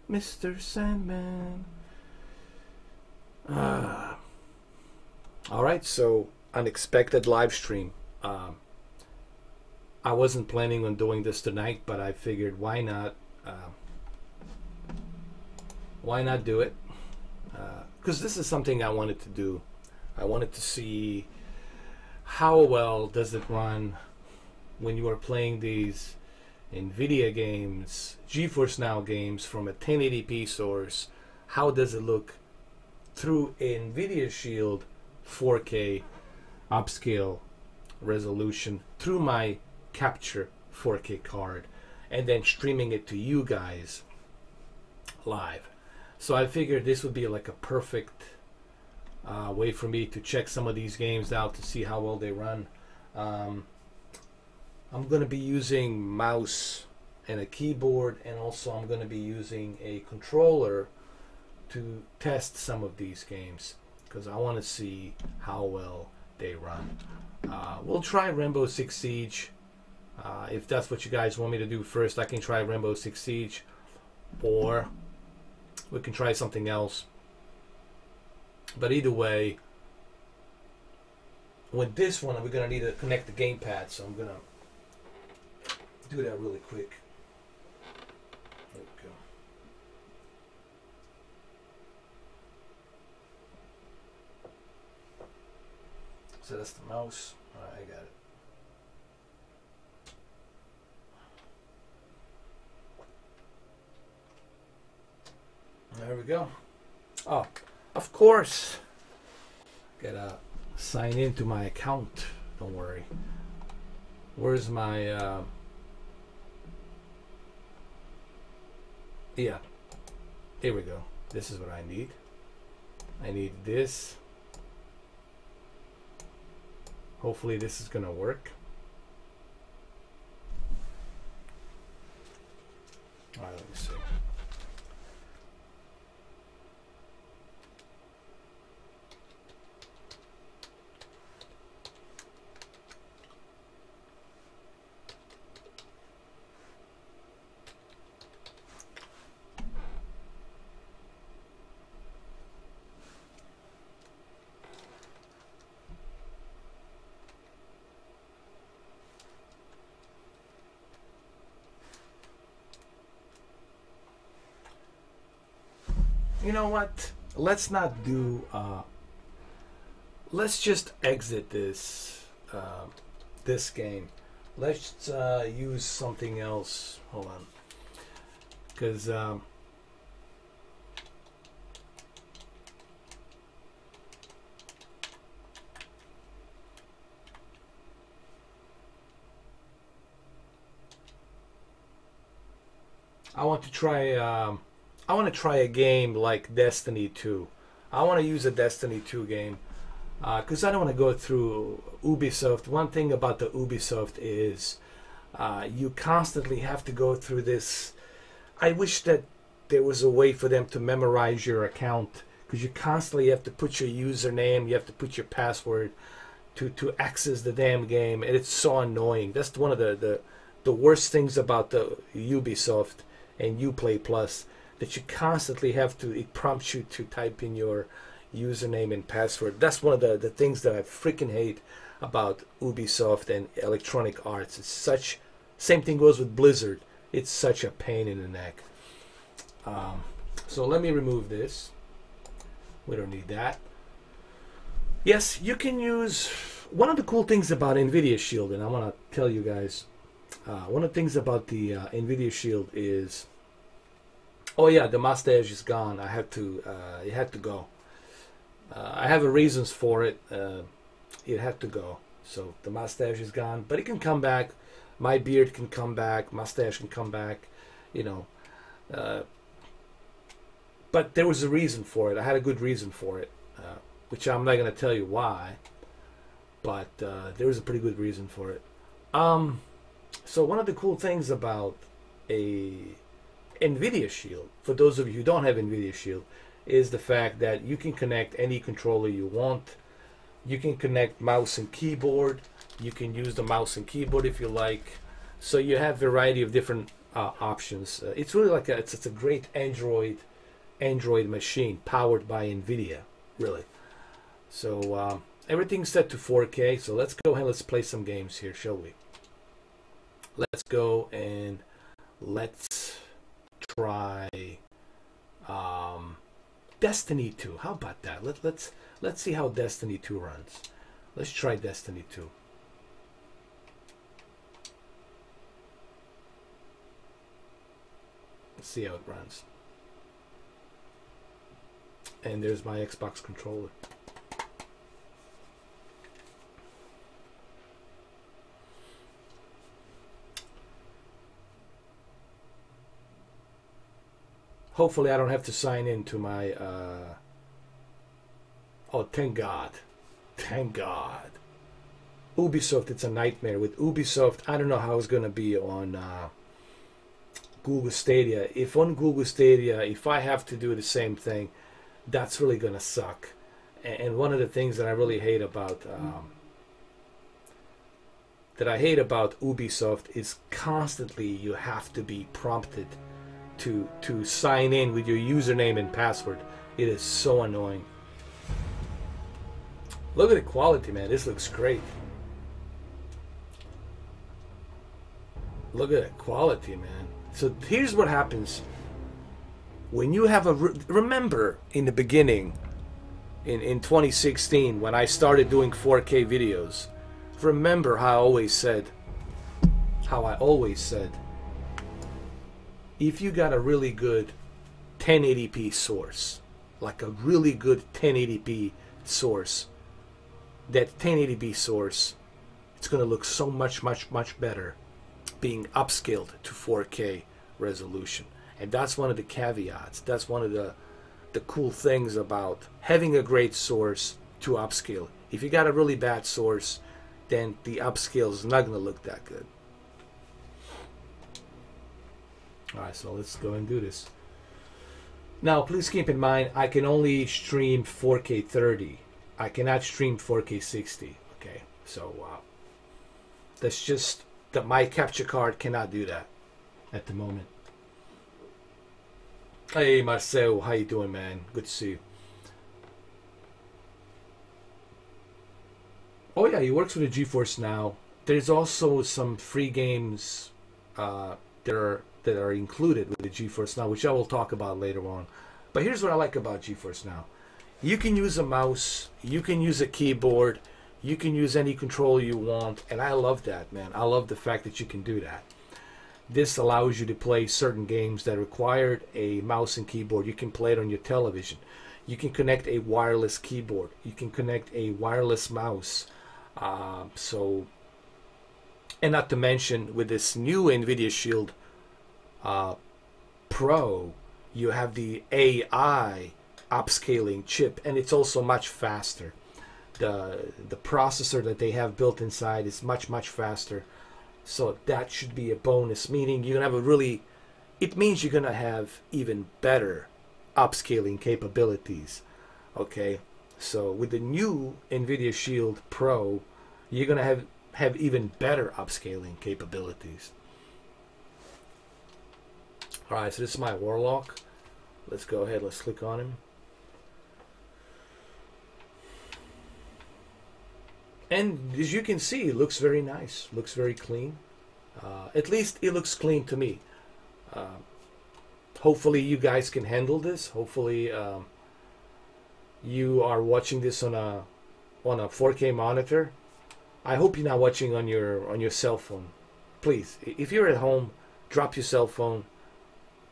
Mr. Sandman. All right, so unexpected live stream. I wasn't planning on doing this tonight, but I figured why not do it? Because this is something I wanted to do. I wanted to see how well does it run when you are playing these NVIDIA games, GeForce Now games from a 1080p source. How does it look through NVIDIA Shield 4K upscale resolution through my capture 4K card, and then streaming it to you guys live. So I figured this would be like a perfect way for me to check some of these games out to see how well they run. I'm going to be using mouse and a keyboard, and also I'm going to be using a controller to test some of these games because I want to see how well they run. We'll try Rainbow Six Siege. If that's what you guys want me to do first, I can try Rainbow Six Siege, or we can try something else. But either way, with this one, we're going to need to connect the gamepad, so I'm going to do that really quick. There we go. So that's the mouse. All right, I got it. There we go. Oh, of course. Gotta sign into my account. Don't worry. Where's my... yeah. Here we go. This is what I need. I need this. Hopefully this is gonna work. Alright, let me see. You know what? Let's not do. Let's just exit this this game. Let's use something else. Hold on, because I want to try. I want to try a game like Destiny 2. I want to use a Destiny 2 game because I don't want to go through Ubisoft. One thing about the Ubisoft is you constantly have to go through this. I wish that there was a way for them to memorize your account, because you constantly have to put your username, you have to put your password to access the damn game, and it's so annoying. That's one of the worst things about the Ubisoft and Uplay Plus. That you constantly have to, it prompts you to type in your username and password. That's one of the things that I freaking hate about Ubisoft and Electronic Arts. It's such, same thing goes with Blizzard. It's such a pain in the neck. So let me remove this. We don't need that. Yes, you can use, one of the cool things about NVIDIA Shield, and I want to tell you guys, one of the things about the NVIDIA Shield is, oh yeah, the mustache is gone. I had to. It had to go. I have a reasons for it. It had to go. So the mustache is gone, but it can come back. My beard can come back. Mustache can come back. You know. But there was a reason for it. I had a good reason for it, which I'm not going to tell you why. But there was a pretty good reason for it. So one of the cool things about a NVIDIA Shield, for those of you who don't have NVIDIA Shield, is the fact that you can connect any controller you want. You can connect mouse and keyboard. You can use the mouse and keyboard if you like. So you have variety of different options. It's really like it's a great Android machine powered by NVIDIA, really. So everything's set to 4K. So let's go ahead and let's play some games here, shall we? Let's go and let's try Destiny 2. How about that? Let's see how Destiny 2 runs. Let's try Destiny 2. Let's see how it runs. And there's my Xbox controller. Hopefully I don't have to sign in to my oh, thank God. Thank God. Ubisoft, it's a nightmare. With Ubisoft, I don't know how it's going to be on Google Stadia. If on Google Stadia, if I have to do the same thing, that's really going to suck. And one of the things that I really hate about Ubisoft is constantly you have to be prompted to sign in with your username and password. It is so annoying. Look at the quality, man. This looks great. Look at the quality, man. So here's what happens when you have a remember in the beginning in 2016 when I started doing 4K videos. Remember how I always said if you got a really good 1080p source, like a really good 1080p source, that 1080p source, it's going to look so much better being upscaled to 4K resolution. And that's one of the caveats. That's one of the cool things about having a great source to upscale. If you got a really bad source, then the upscale is not going to look that good. Alright, so let's go and do this. Now, please keep in mind, I can only stream 4K 30. I cannot stream 4K 60. Okay, so that's just that my capture card cannot do that at the moment. Hey, Marcel, how you doing, man? Good to see you. Oh yeah, he works with the GeForce now. There's also some free games that are included with the GeForce Now, which I will talk about later on. But here's what I like about GeForce Now. You can use a mouse, you can use a keyboard, you can use any control you want, and I love that, man. I love the fact that you can do that. This allows you to play certain games that required a mouse and keyboard. You can play it on your television. You can connect a wireless keyboard. You can connect a wireless mouse. And not to mention, with this new NVIDIA Shield Pro, you have the AI upscaling chip, and it's also much faster. The processor that they have built inside is much faster, so that should be a bonus. Meaning you're gonna have it means you're gonna have even better upscaling capabilities. Okay, so with the new NVIDIA Shield Pro, you're gonna have even better upscaling capabilities. Alright, so this is my Warlock. Let's go ahead, let's click on him. And as you can see, it looks very nice, looks very clean. At least it looks clean to me. Hopefully you guys can handle this. Hopefully you are watching this on a 4K monitor. I hope you're not watching on your cell phone. Please, if you're at home, drop your cell phone,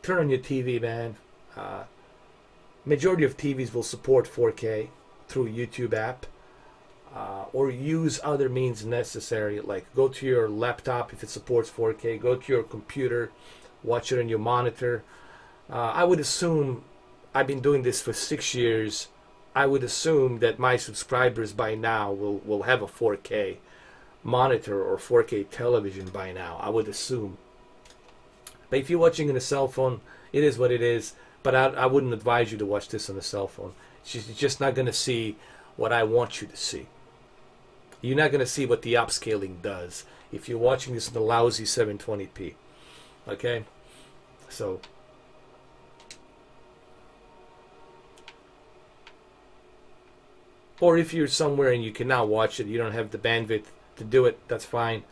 turn on your TV, man. Majority of TVs will support 4K through YouTube app, or use other means necessary, like go to your laptop if it supports 4K, go to your computer, watch it on your monitor. I would assume, I've been doing this for 6 years, I would assume that my subscribers by now will have a 4K monitor or 4K television by now, I would assume. But if you're watching on a cell phone, it is what it is. But I wouldn't advise you to watch this on a cell phone. You're just not going to see what I want you to see. You're not going to see what the upscaling does if you're watching this in the lousy 720p. Okay? So, or if you're somewhere and you cannot watch it, you don't have the bandwidth to do it, that's fine.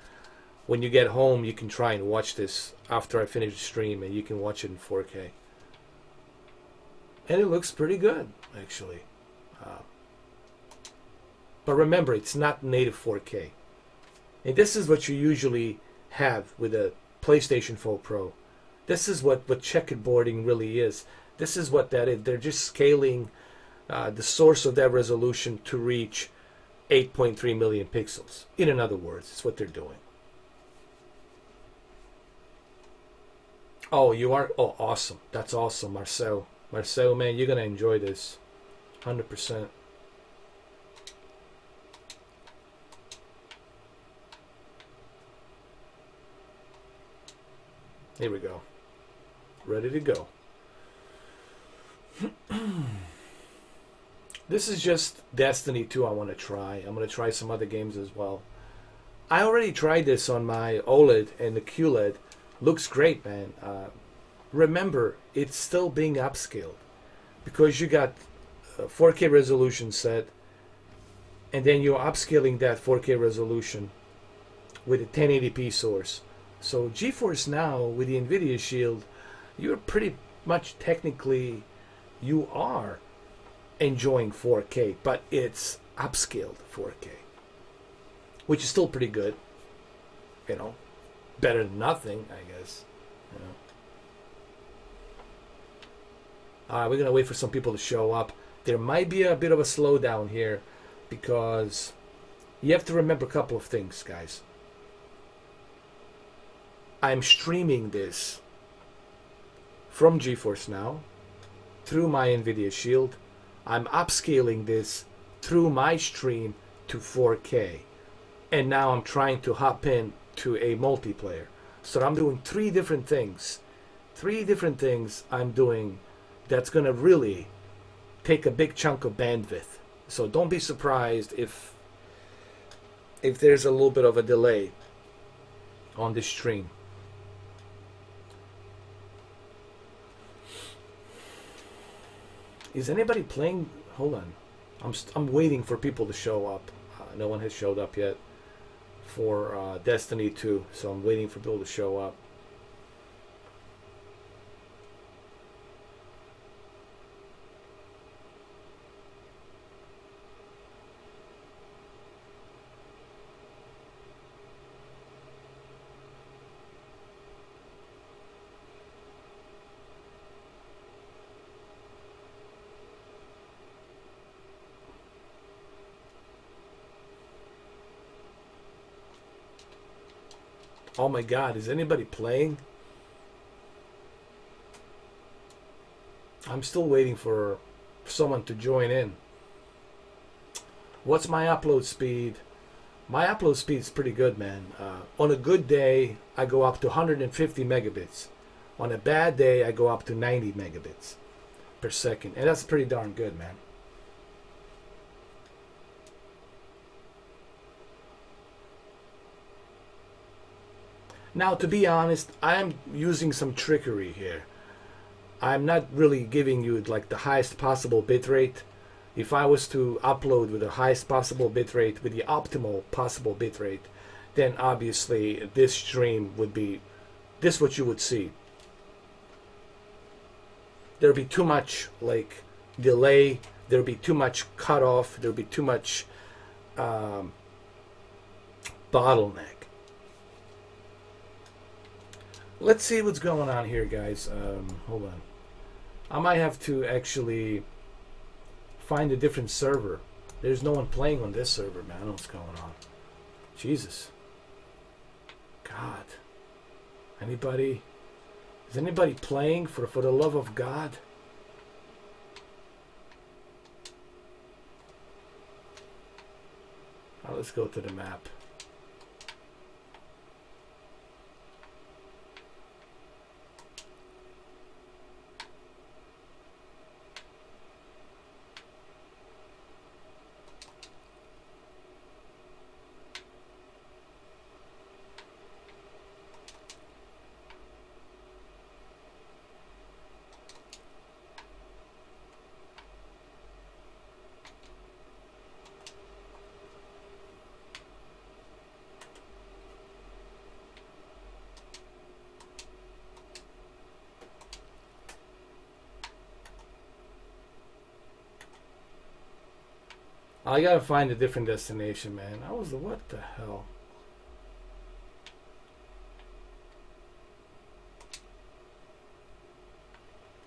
When you get home, you can try and watch this after I finish the stream, and you can watch it in 4K. And it looks pretty good, actually. But remember, it's not native 4K. And this is what you usually have with a PlayStation 4 Pro. This is what checkerboarding really is. This is what that is. They're just scaling the source of that resolution to reach 8.3 million pixels. In other words, it's what they're doing. Oh, you are? Oh, awesome. That's awesome, Marcel. Marcel, man, you're going to enjoy this. 100%. Here we go. Ready to go. This is just Destiny 2 I want to try. I'm going to try some other games as well. I already tried this on my OLED and the QLED. Looks great, man. Remember, it's still being upscaled because you got a 4K resolution set, and then you're upscaling that 4K resolution with a 1080p source. So GeForce now with the NVIDIA Shield, you're pretty much technically, you are enjoying 4K, but it's upscaled 4K, which is still pretty good. You know, better than nothing, I guess. You know. All right, we're gonna wait for some people to show up. There might be a bit of a slowdown here because you have to remember a couple of things, guys. I'm streaming this from GeForce now through my NVIDIA Shield. I'm upscaling this through my stream to 4K. And now I'm trying to hop in to a multiplayer. So I'm doing three different things. Three different things I'm doing that's going to really take a big chunk of bandwidth. So don't be surprised if there's a little bit of a delay on this stream. Is anybody playing? Hold on. I'm waiting for people to show up. No one has showed up yet for Destiny 2, so I'm waiting for people to show up. Oh my God, is anybody playing? I'm still waiting for someone to join in. What's my upload speed? My upload speed is pretty good, man. On a good day, I go up to 150 megabits. On a bad day, I go up to 90 megabits per second. And that's pretty darn good, man. Now, to be honest, I'm using some trickery here. I'm not really giving you like the highest possible bitrate. If I was to upload with the highest possible bitrate, with the optimal possible bitrate, then obviously this stream would be, this what you would see. There'd be too much like delay, there'd be too much cutoff, there'd be too much bottleneck. Let's see what's going on here, guys. Hold on. I might have to actually find a different server. There's no one playing on this server, man. I don't know what's going on. Jesus. God. Anybody? Is anybody playing for the love of God? Let's go to the map. I gotta find a different destination, man. I was the what the hell?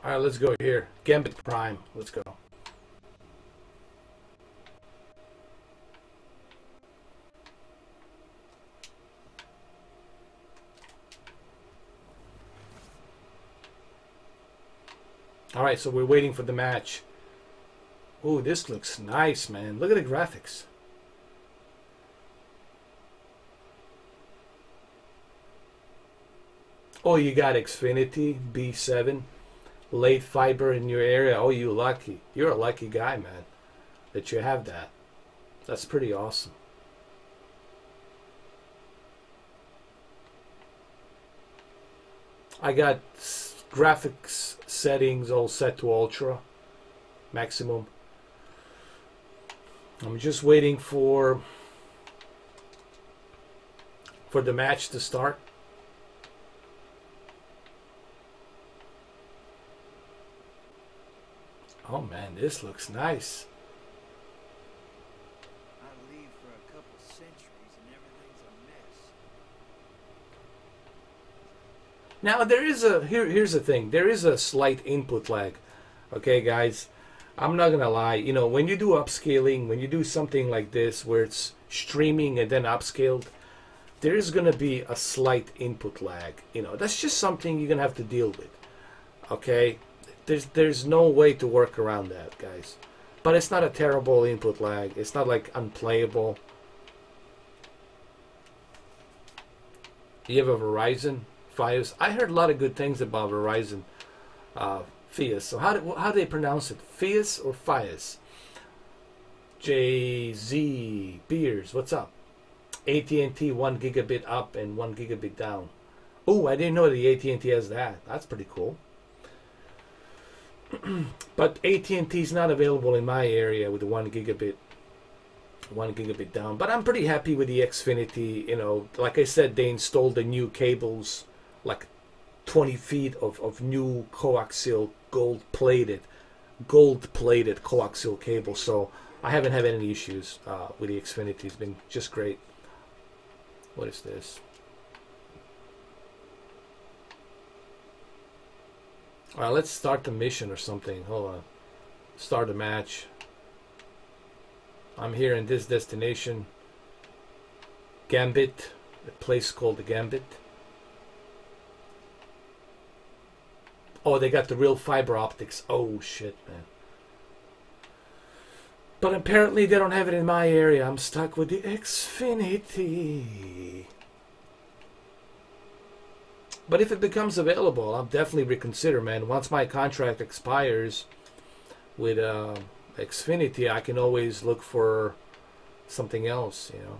All right, let's go here. Gambit Prime. Let's go. All right, so we're waiting for the match. Ooh, this looks nice, man. Look at the graphics. Oh, you got Xfinity B7, late fiber in your area. Oh, you lucky. You're a lucky guy, man, that you have that. That's pretty awesome. I got graphics settings all set to ultra maximum. I'm just waiting for the match to start. Oh man, this looks nice. I leave for a couple centuries and everything's a mess. Now there is a here's the thing. There is a slight input lag. Okay, guys, I'm not gonna lie. You know, when you do upscaling, when you do something like this where it's streaming and then upscaled, there is gonna be a slight input lag. You know, that's just something you're gonna have to deal with. Okay, there's no way to work around that, guys. But it's not a terrible input lag. It's not like unplayable. You have a Verizon Fios. I heard a lot of good things about Verizon Fios. So how do they pronounce it? Fios or Fios? JZ Beers, what's up? AT&T 1 gigabit up and 1 gigabit down. Oh, I didn't know the AT&T has that. That's pretty cool. But AT&T is not available in my area with the 1 gigabit down. But I'm pretty happy with the Xfinity. You know, like I said, they installed the new cables, like 20 feet of new coaxial gold-plated coaxial cable. So I haven't had any issues with the Xfinity. It's been just great. What is this? All right, let's start the mission or something. Hold on. Start a match. I'm here in this destination. Gambit. A place called the Gambit. Oh, they got the real fiber optics. Oh, shit, man. But apparently they don't have it in my area. I'm stuck with the Xfinity. But if it becomes available, I'll definitely reconsider, man. Once my contract expires with Xfinity, I can always look for something else, you know.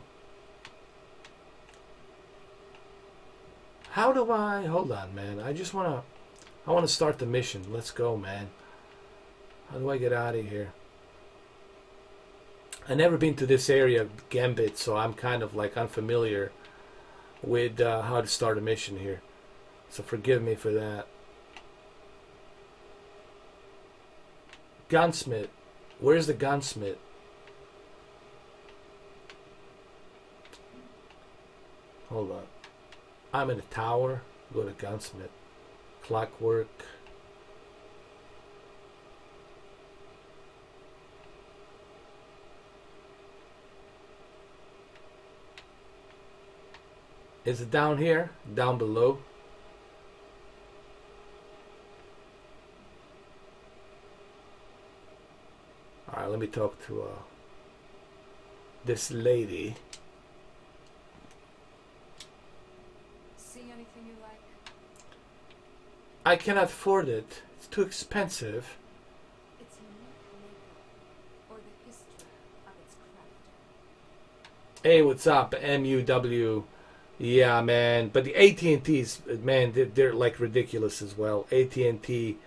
How do I... Hold on, man. I want to start the mission. Let's go, man. How do I get out of here? I've never been to this area, Gambit, so I'm kind of like unfamiliar with how to start a mission here. So forgive me for that. Gunsmith. Where's the gunsmith? Hold on. I'm in a tower. Go to gunsmith. Clockwork. Is it down here? Down below? Alright, let me talk to this lady. See anything you like? I cannot afford it. It's too expensive. It's unique makeup or the history of its crafting. Hey, what's up? MUW. Yeah, man. But the AT&T's, man, they're like ridiculous as well. AT&T.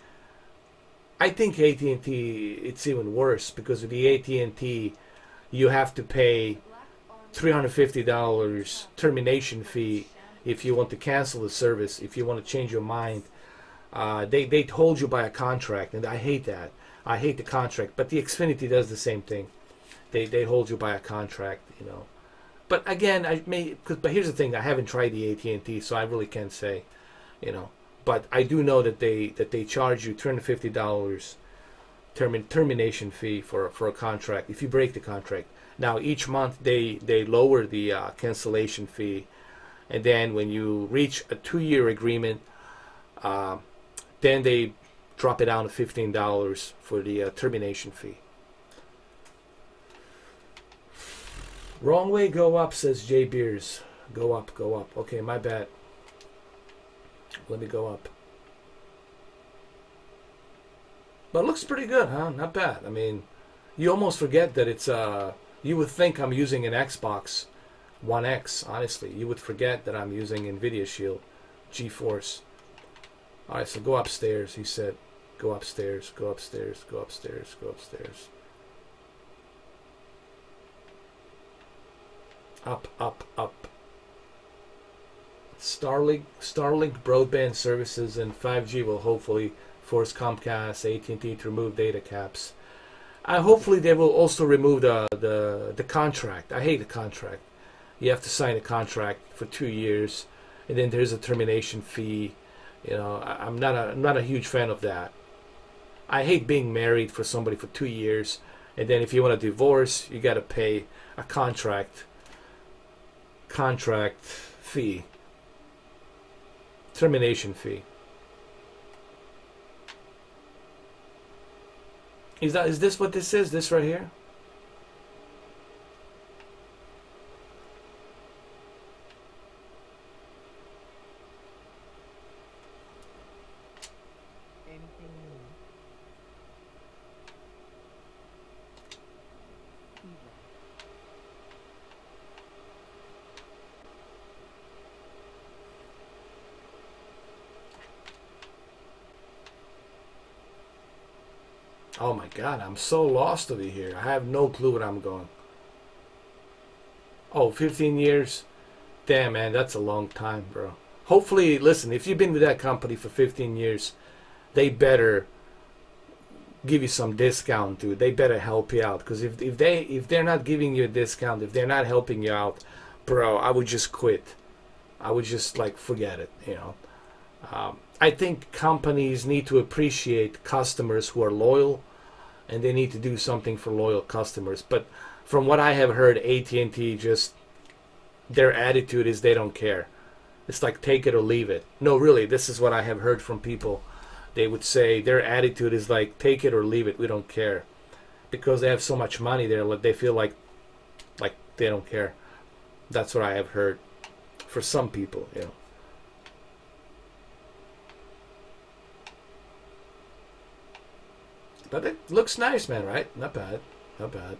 I think AT&T, it's even worse because with the AT&T, you have to pay $350 termination fee if you want to cancel the service, if you want to change your mind. They hold you by a contract, and I hate that. I hate the contract. But the Xfinity does the same thing. They hold you by a contract, you know. But again, but here's the thing: I haven't tried the AT&T, so I really can't say, you know. But I do know that they charge you $250 termination fee for a contract if you break the contract. Now each month they lower the cancellation fee, and then when you reach a 2-year agreement, then they drop it down to $15 for the termination fee. Wrong way, go up, says Jay Beers. Go up, go up. Okay, my bad. Let me go up. But it looks pretty good, huh? Not bad. I mean, you almost forget that it's you would think I'm using an Xbox One X, honestly. You would forget that I'm using NVIDIA Shield, GeForce. Alright, so go upstairs, he said. Go upstairs, go upstairs, go upstairs, go upstairs. Up, up, up. Starlink broadband services and 5G will hopefully force Comcast, AT&T to remove data caps. Hopefully they will also remove the contract. I hate the contract. You have to sign a contract for 2 years, and then there's a termination fee. You know, I'm not a huge fan of that. I hate being married for somebody for 2 years, and then if you want to divorce, you got to pay a contract fee, termination fee. Is this what this is? This right here? Oh my God, I'm so lost over here. I have no clue where I'm going. Oh, 15 years? Damn, man, that's a long time, bro. Hopefully, listen, if you've been with that company for 15 years, they better give you some discount, dude. They better help you out. Because if they're not giving you a discount, if they're not helping you out, bro, I would just quit. I would just, like, forget it, you know. I think companies need to appreciate customers who are loyal, and they need to do something for loyal customers. But from what I have heard, AT&T just, their attitude is they don't care. It's like take it or leave it. No, really, this is what I have heard from people. They would say their attitude is like take it or leave it. We don't care, because they have so much money there. They feel like they don't care. That's what I have heard for some people, you know. But it looks nice, man, right? Not bad. Not bad.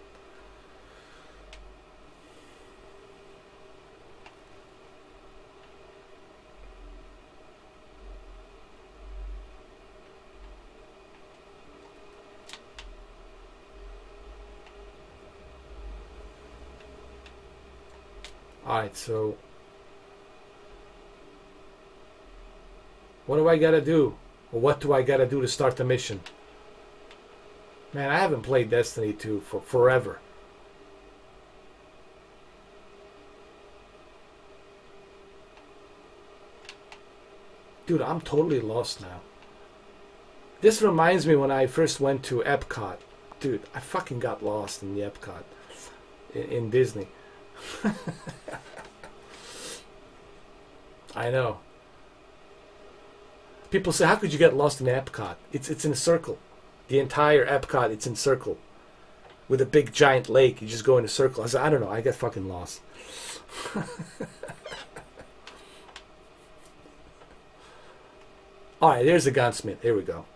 Alright, so what do I gotta do? Or what do I gotta do to start the mission? Man, I haven't played Destiny 2 for forever. Dude, I'm totally lost now. This reminds me when I first went to Epcot. Dude, I fucking got lost in the Epcot. In Disney. I know. People say, how could you get lost in Epcot? It's in a circle. The entire Epcot, it's in circle. With a big giant lake, you just go in a circle. I said, I don't know, I got fucking lost. Alright, there's the gunsmith. Here we go.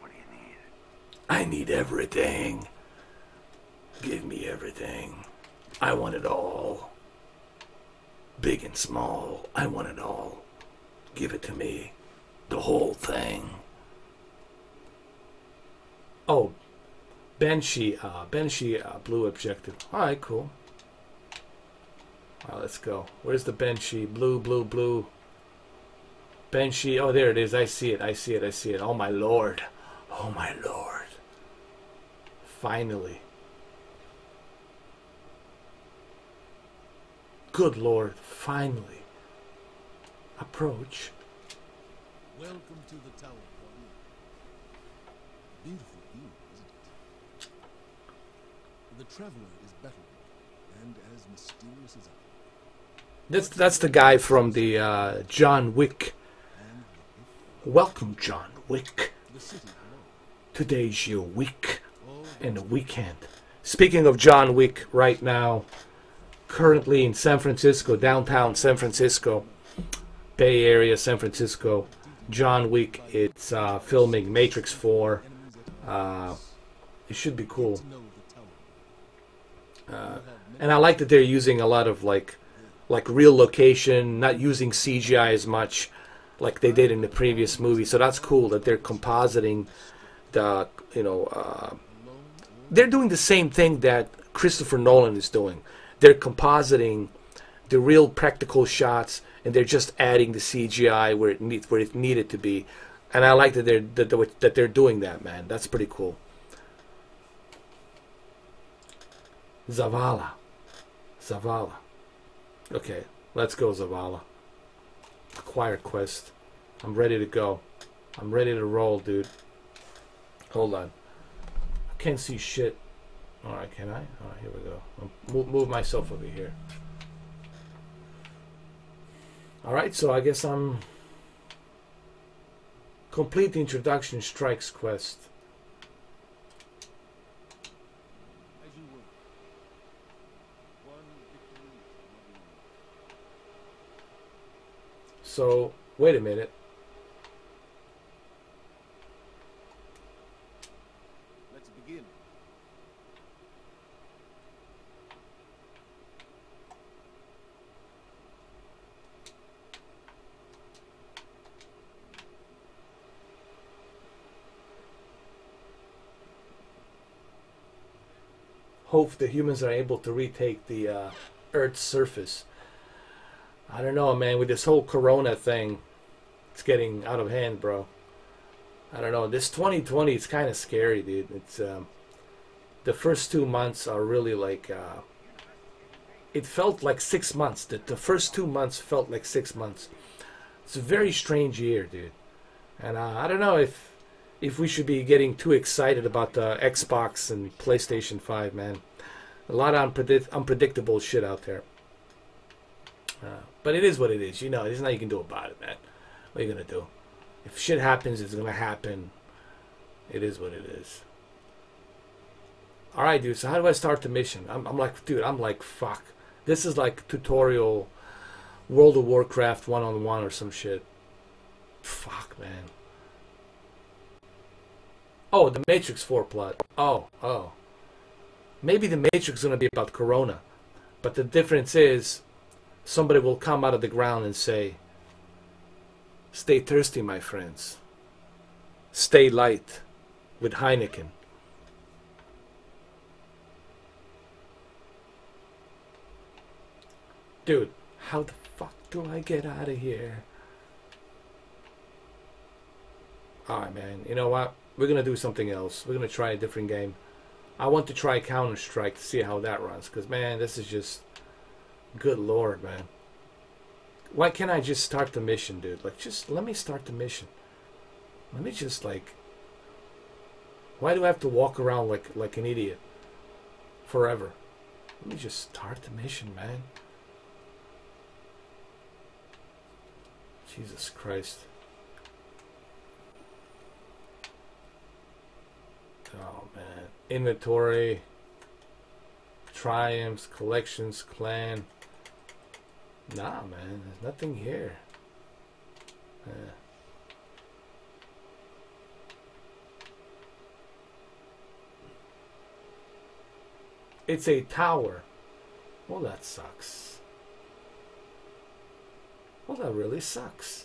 What do you need? I need everything. Give me everything. I want it all. Big and small, I want it all. Give it to me. The whole thing. Oh, Banshee blue objective. Alright, cool. Alright, let's go. Where's the Banshee? Blue, blue, blue. Banshee, oh there it is. I see it, I see it, I see it. Oh my lord. Oh my lord. Finally. Good Lord, finally. Approach. Welcome to the tower, Pauline. Beautiful view, isn't it? The traveler is battleborn and as mysterious as ever. That's the guy from the John Wick. And Welcome, John Wick. the city below. Today's your week All and the weekend. Speaking of John Wick, right now, currently in San Francisco, downtown San Francisco, Bay Area, San Francisco, John Wick. It's filming Matrix 4. It should be cool. to know the tower. And I like that they're using a lot of like real location, not using CGI as much like they did in the previous movie. So that's cool that they're compositing the, they're doing the same thing that Christopher Nolan is doing. They're compositing the real practical shots, and they're just adding the CGI where it needed to be. And I like that they're doing that, man. That's pretty cool. Zavala. Okay, let's go, Zavala. Acquire quest. I'm ready to go. I'm ready to roll, dude. Hold on. I can't see shit. Alright, can I? Alright, here we go. I'll move myself over here. Alright, so I guess I'm... Complete the introduction strikes quest. As you were. One victory is another. So, wait a minute. Let's begin. Hope the humans are able to retake the Earth's surface. I don't know, man. With this whole Corona thing, it's getting out of hand, bro. I don't know. This 2020 is kind of scary, dude. It's the first 2 months are really like. It felt like 6 months. The first 2 months felt like 6 months. It's a very strange year, dude. And I don't know if we should be getting too excited about the Xbox and PlayStation 5, man. A lot of unpredictable shit out there. But it is what it is. You know, there's nothing you can do about it, man. What are you going to do? If shit happens, it's going to happen. It is what it is. Alright, dude. So how do I start the mission? I'm like, fuck. This is like tutorial World of Warcraft 1-on-1 or some shit. Fuck, man. Oh, the Matrix 4 plot. Oh. Maybe the Matrix is going to be about Corona. But the difference is, somebody will come out of the ground and say, stay thirsty, my friends. Stay light with Heineken. Dude, how the fuck do I get out of here? Alright, man. You know what? We're going to do something else. We're going to try a different game. I want to try Counter-Strike to see how that runs. Because, man, this is just... Good lord, man. Why can't I just start the mission, dude? Like, just let me start the mission. Let me just, like... Why do I have to walk around like an idiot? Forever. Let me just start the mission, man. Jesus Christ. Oh, man. Inventory. Triumphs. Collections. Clan. Nah, man. There's nothing here. It's a tower. Well, that sucks. Well, that really sucks.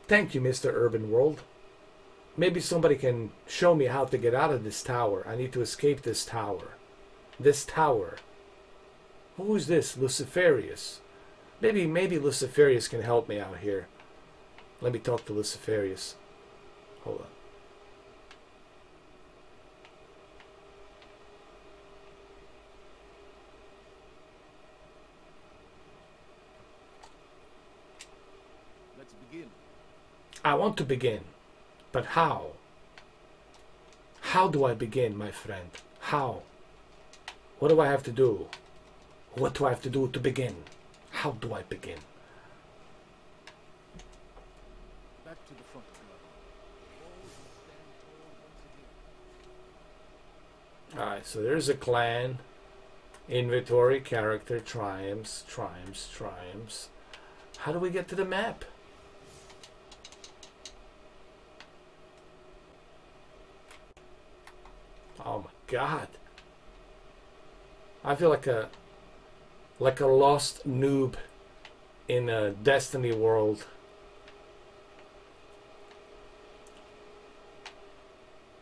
Thank you, Mr. Urban World. Maybe somebody can show me how to get out of this tower. I need to escape this tower. This tower. Who is this? Luciferius. Maybe Luciferius can help me out here. Let me talk to Luciferius. Hold on. I want to begin, but how? How do I begin, my friend? How? What do I have to do? What do I have to do to begin? How do I begin? Back to the front of the level. Walls will stand tall once again. Alright, so there's a clan. Inventory, character, triumphs, triumphs, triumphs. How do we get to the map? Oh my god. I feel like a lost noob in a Destiny world.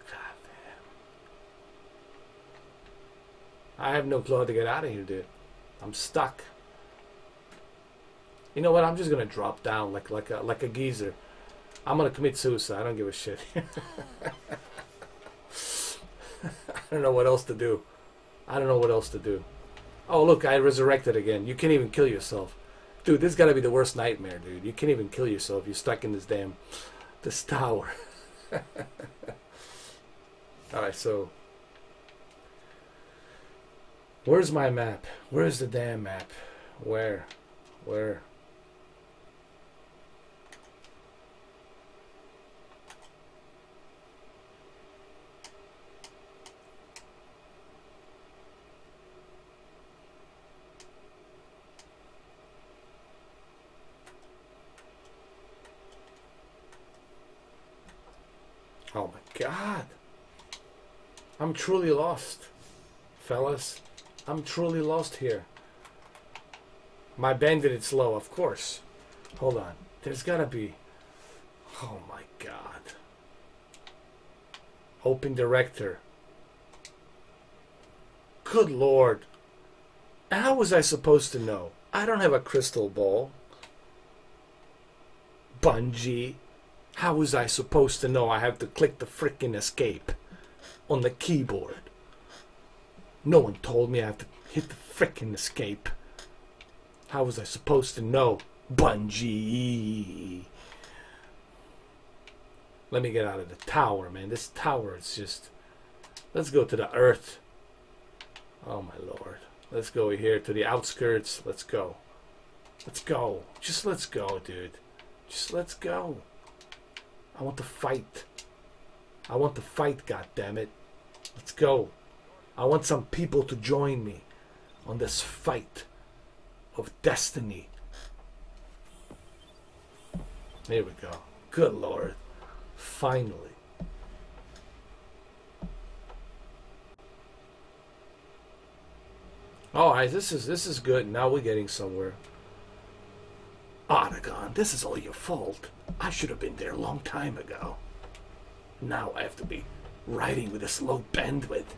God damn. I have no clue how to get out of here, dude. I'm stuck. You know what? I'm just gonna drop down like a geezer. I'm gonna commit suicide. I don't give a shit. I don't know what else to do. I don't know what else to do. Oh, look, I resurrected again. You can't even kill yourself. Dude, this gotta be the worst nightmare, dude. You can't even kill yourself. You're stuck in this tower. Alright, so. Where's my map? Where's the damn map? Where? Oh my god. I'm truly lost. Fellas, I'm truly lost here. My bandwidth's low, of course. Hold on. There's gotta be... Oh my god. Open director. Good lord. How was I supposed to know? I don't have a crystal ball. Bungie. How was I supposed to know I have to click the frickin' escape on the keyboard? No one told me I have to hit the frickin' escape. How was I supposed to know? Bungie. Let me get out of the tower, man. This tower is just... Let's go to the earth. Oh my lord. Let's go here to the outskirts. Let's go. Let's go. Just let's go, dude. Just let's go. I want to fight. I want to fight, goddammit. Let's go. I want some people to join me on this fight of destiny. There we go. Good lord. Finally. Alright, this is good. Now we're getting somewhere. Aragon, this is all your fault. I should have been there a long time ago. Now I have to be riding with a slow bandwidth.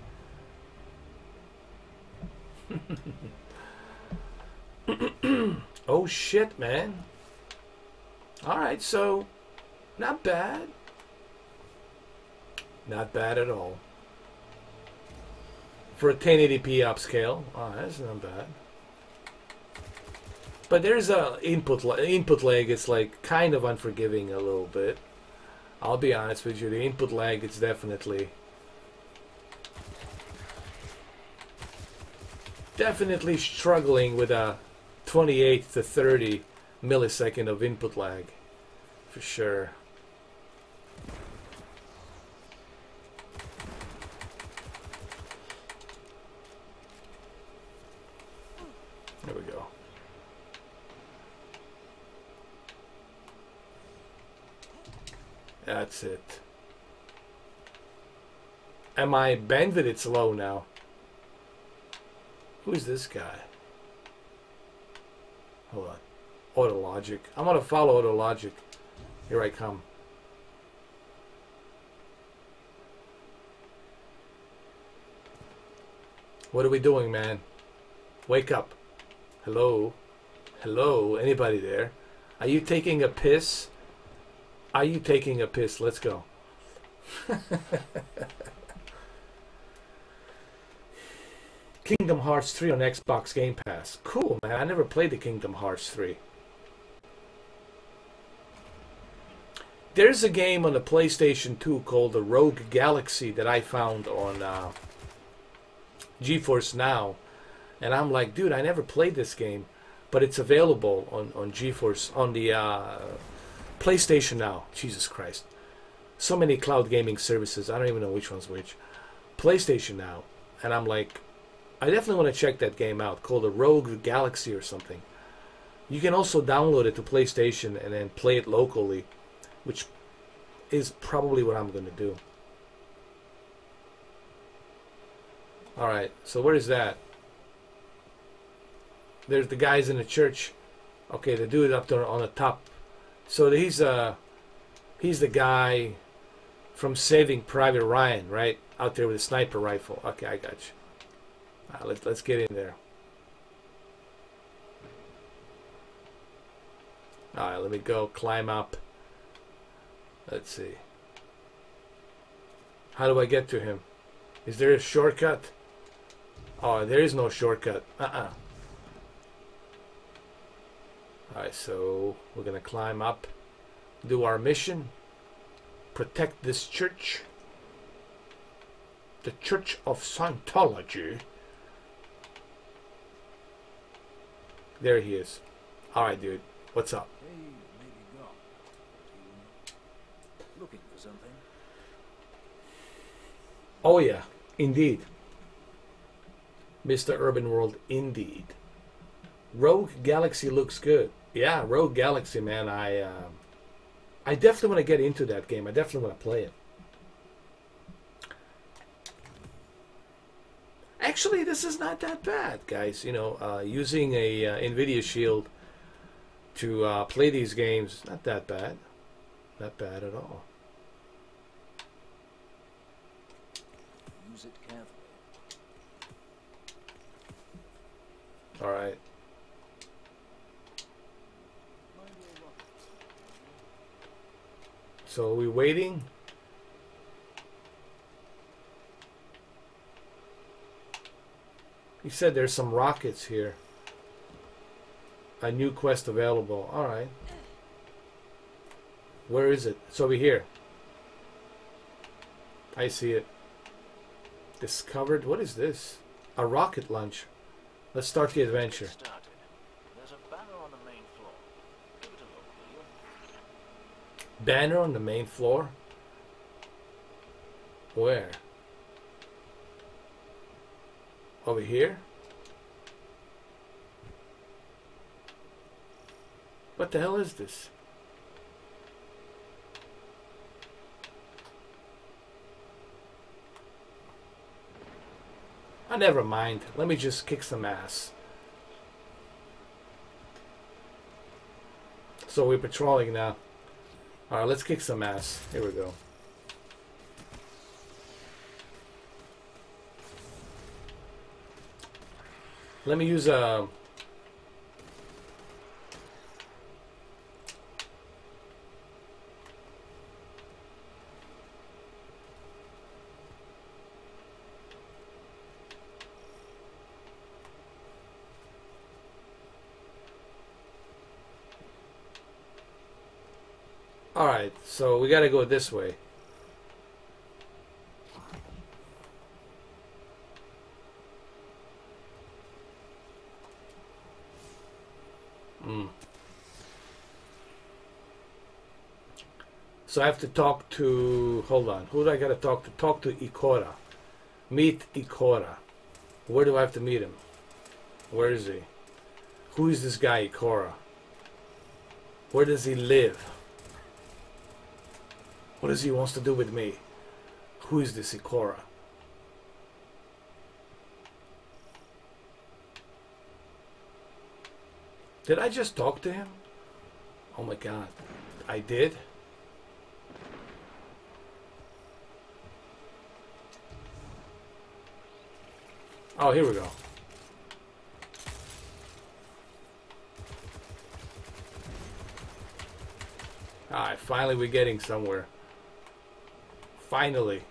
Oh shit, man. Alright, so not bad. Not bad at all. For a 1080p upscale. Oh, that's not bad. But there's a input lag. It's like kind of unforgiving a little bit. I'll be honest with you. The input lag, it's definitely struggling with a 28 to 30 millisecond of input lag, for sure. There we go. That's it. And my bandwidth is low now. Who's this guy? Hold on. Autologic. I'm gonna follow Autologic. Here I come. What are we doing, man? Wake up. Hello? Hello? Anybody there? Are you taking a piss? Are you taking a piss? Let's go. Kingdom Hearts 3 on Xbox Game Pass. Cool, man. I never played the Kingdom Hearts 3. There's a game on the PlayStation 2 called the Rogue Galaxy that I found on GeForce Now. And I'm like, dude, I never played this game. But it's available on GeForce, on the PlayStation Now. Jesus Christ. So many cloud gaming services. I don't even know which one's which. PlayStation Now. And I'm like, I definitely want to check that game out. Called the Rogue Galaxy or something. You can also download it to PlayStation and then play it locally, which is probably what I'm going to do. Alright, so where is that? There's the guys in the church. Okay, the dude up there on the top. So he's the guy from Saving Private Ryan, right? Out there with a sniper rifle. Okay, I got you. Let's get in there. Alright, let me go climb up. Let's see. How do I get to him? Is there a shortcut? Oh, there is no shortcut. Alright, so we're gonna climb up, do our mission, protect this church. The Church of Scientology. There he is. Alright, dude. What's up? Hey, maybe gone. Looking for something? Oh yeah, indeed. Mr. Urban World, indeed. Rogue Galaxy looks good. Yeah, Rogue Galaxy, man. I definitely want to get into that game. I definitely want to play it. Actually, this is not that bad, guys. You know, using a NVIDIA Shield to play these games, not that bad. Not bad at all. Use it carefully. All right. So are we waiting? He said there's some rockets here. A new quest available. All right. Where is it? It's over here. I see it. Discovered. What is this? A rocket launch. Let's start the adventure. Started. There's a banner on the main floor. Give it a look, will you? Banner on the main floor? Where? Over here? What the hell is this? Never mind. Let me just kick some ass. So we're patrolling now. Alright, let's kick some ass. Here we go. Let me use a... Alright, so we gotta go this way. So I have to talk to... Hold on. Who do I gotta talk to? Talk to Ikora. Meet Ikora. Where do I have to meet him? Where is he? Who is this guy, Ikora? Where does he live? What does he wants to do with me? Who is this Ikora? Did I just talk to him? Oh my god. I did? Oh, here we go. Alright, finally we're getting somewhere. Finally.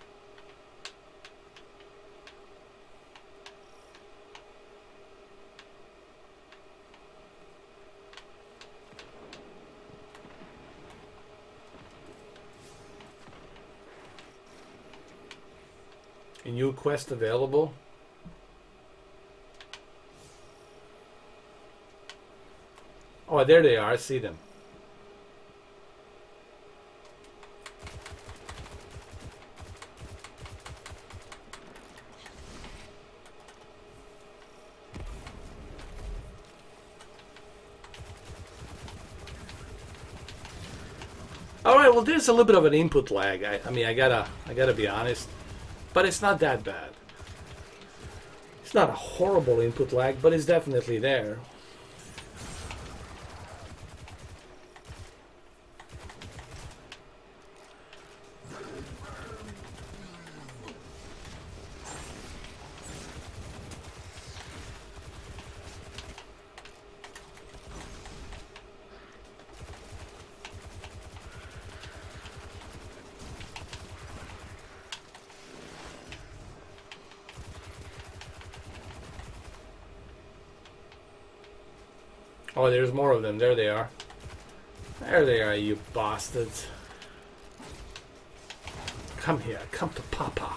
A new quest available. Oh, there they are. I see them. All right. Well, there's a little bit of an input lag. I mean, I gotta be honest, but it's not that bad. It's not a horrible input lag, but it's definitely there. Oh, there's more of them. There they are. There they are, you bastards. Come here. Come to Papa.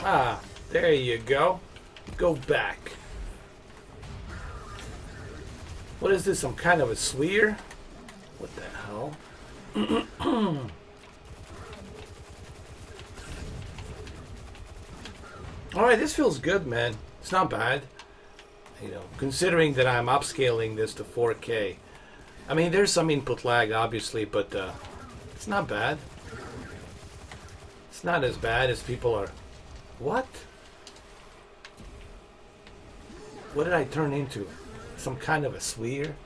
Ah, there you go. Go back. What is this, some kind of a sweer? What the hell? Alright, this feels good, man. It's not bad. You know, considering that I'm upscaling this to 4K. I mean, there's some input lag, obviously, but it's not bad. It's not as bad as people are... What? What did I turn into? Some kind of a sweer?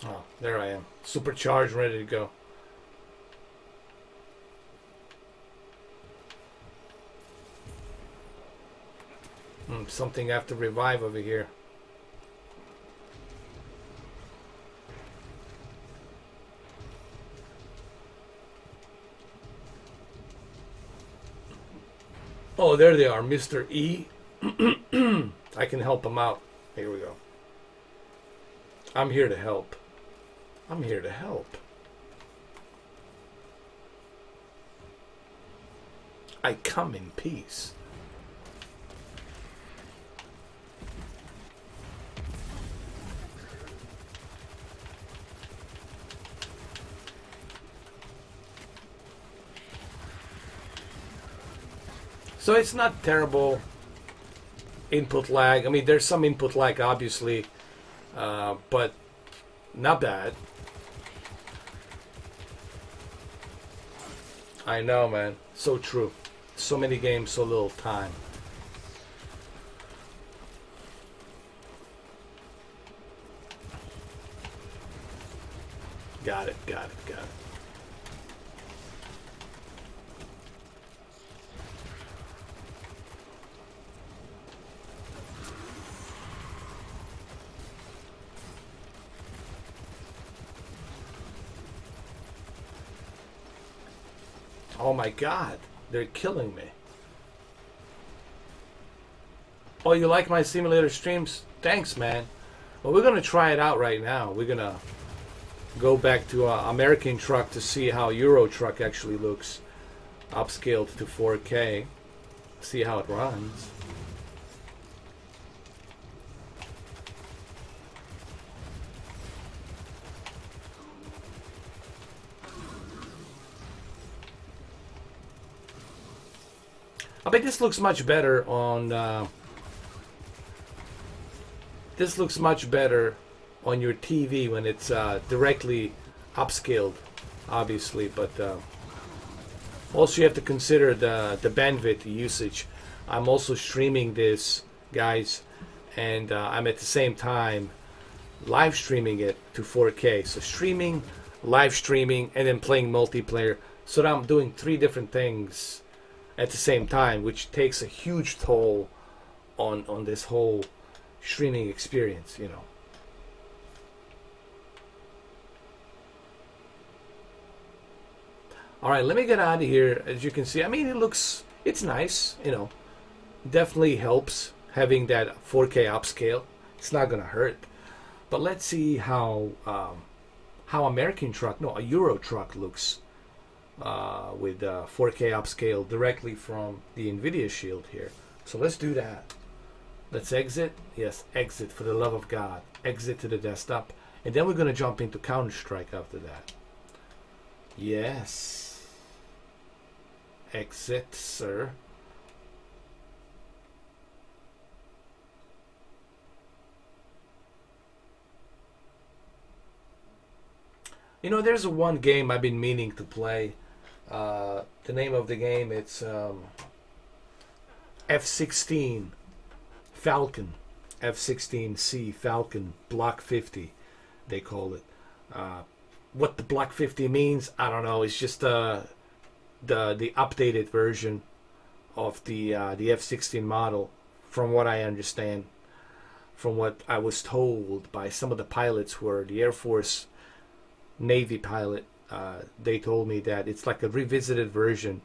Oh, there I am. Supercharged, ready to go. Something I have to revive over here. Oh, there they are, Mr. E. I can help them out. Here we go. I'm here to help. I'm here to help. I come in peace. So it's not terrible input lag. I mean, there's some input lag, obviously, but not bad. I know, man. So true. So many games, so little time. Got it, got it, got it. Oh my god, they're killing me. Oh, you like my simulator streams? Thanks, man. Well, we're gonna try it out right now. We're gonna go back to American Truck to see how Euro Truck actually looks. Upscaled to 4K. See how it runs. I bet this looks much better on. This looks much better on your TV when it's directly upscaled, obviously. But also you have to consider the bandwidth usage. I'm also streaming this, guys, and I'm at the same time live streaming it to 4K. So streaming, live streaming, and then playing multiplayer. So now I'm doing 3 different things at the same time, which takes a huge toll on this whole streaming experience, you know. All right, let me get out of here. As you can see, I mean, it's nice, you know. Definitely helps having that 4K upscale. It's not gonna hurt. But let's see how American truck, no, a Euro truck looks with 4K upscale directly from the NVIDIA Shield here. So let's do that. Let's exit. Yes, exit, for the love of God. Exit to the desktop. And then we're gonna jump into Counter-Strike after that. Yes. Exit, sir. You know, there's one game I've been meaning to play. The name of the game, it's F-16 Falcon. F-16C Falcon Block 50, they call it. What the Block 50 means, I don't know. It's just the updated version of the F-16 model, from what I understand, from what I was told by some of the pilots who are the Air Force Navy pilot. They told me that it's like a revisited version,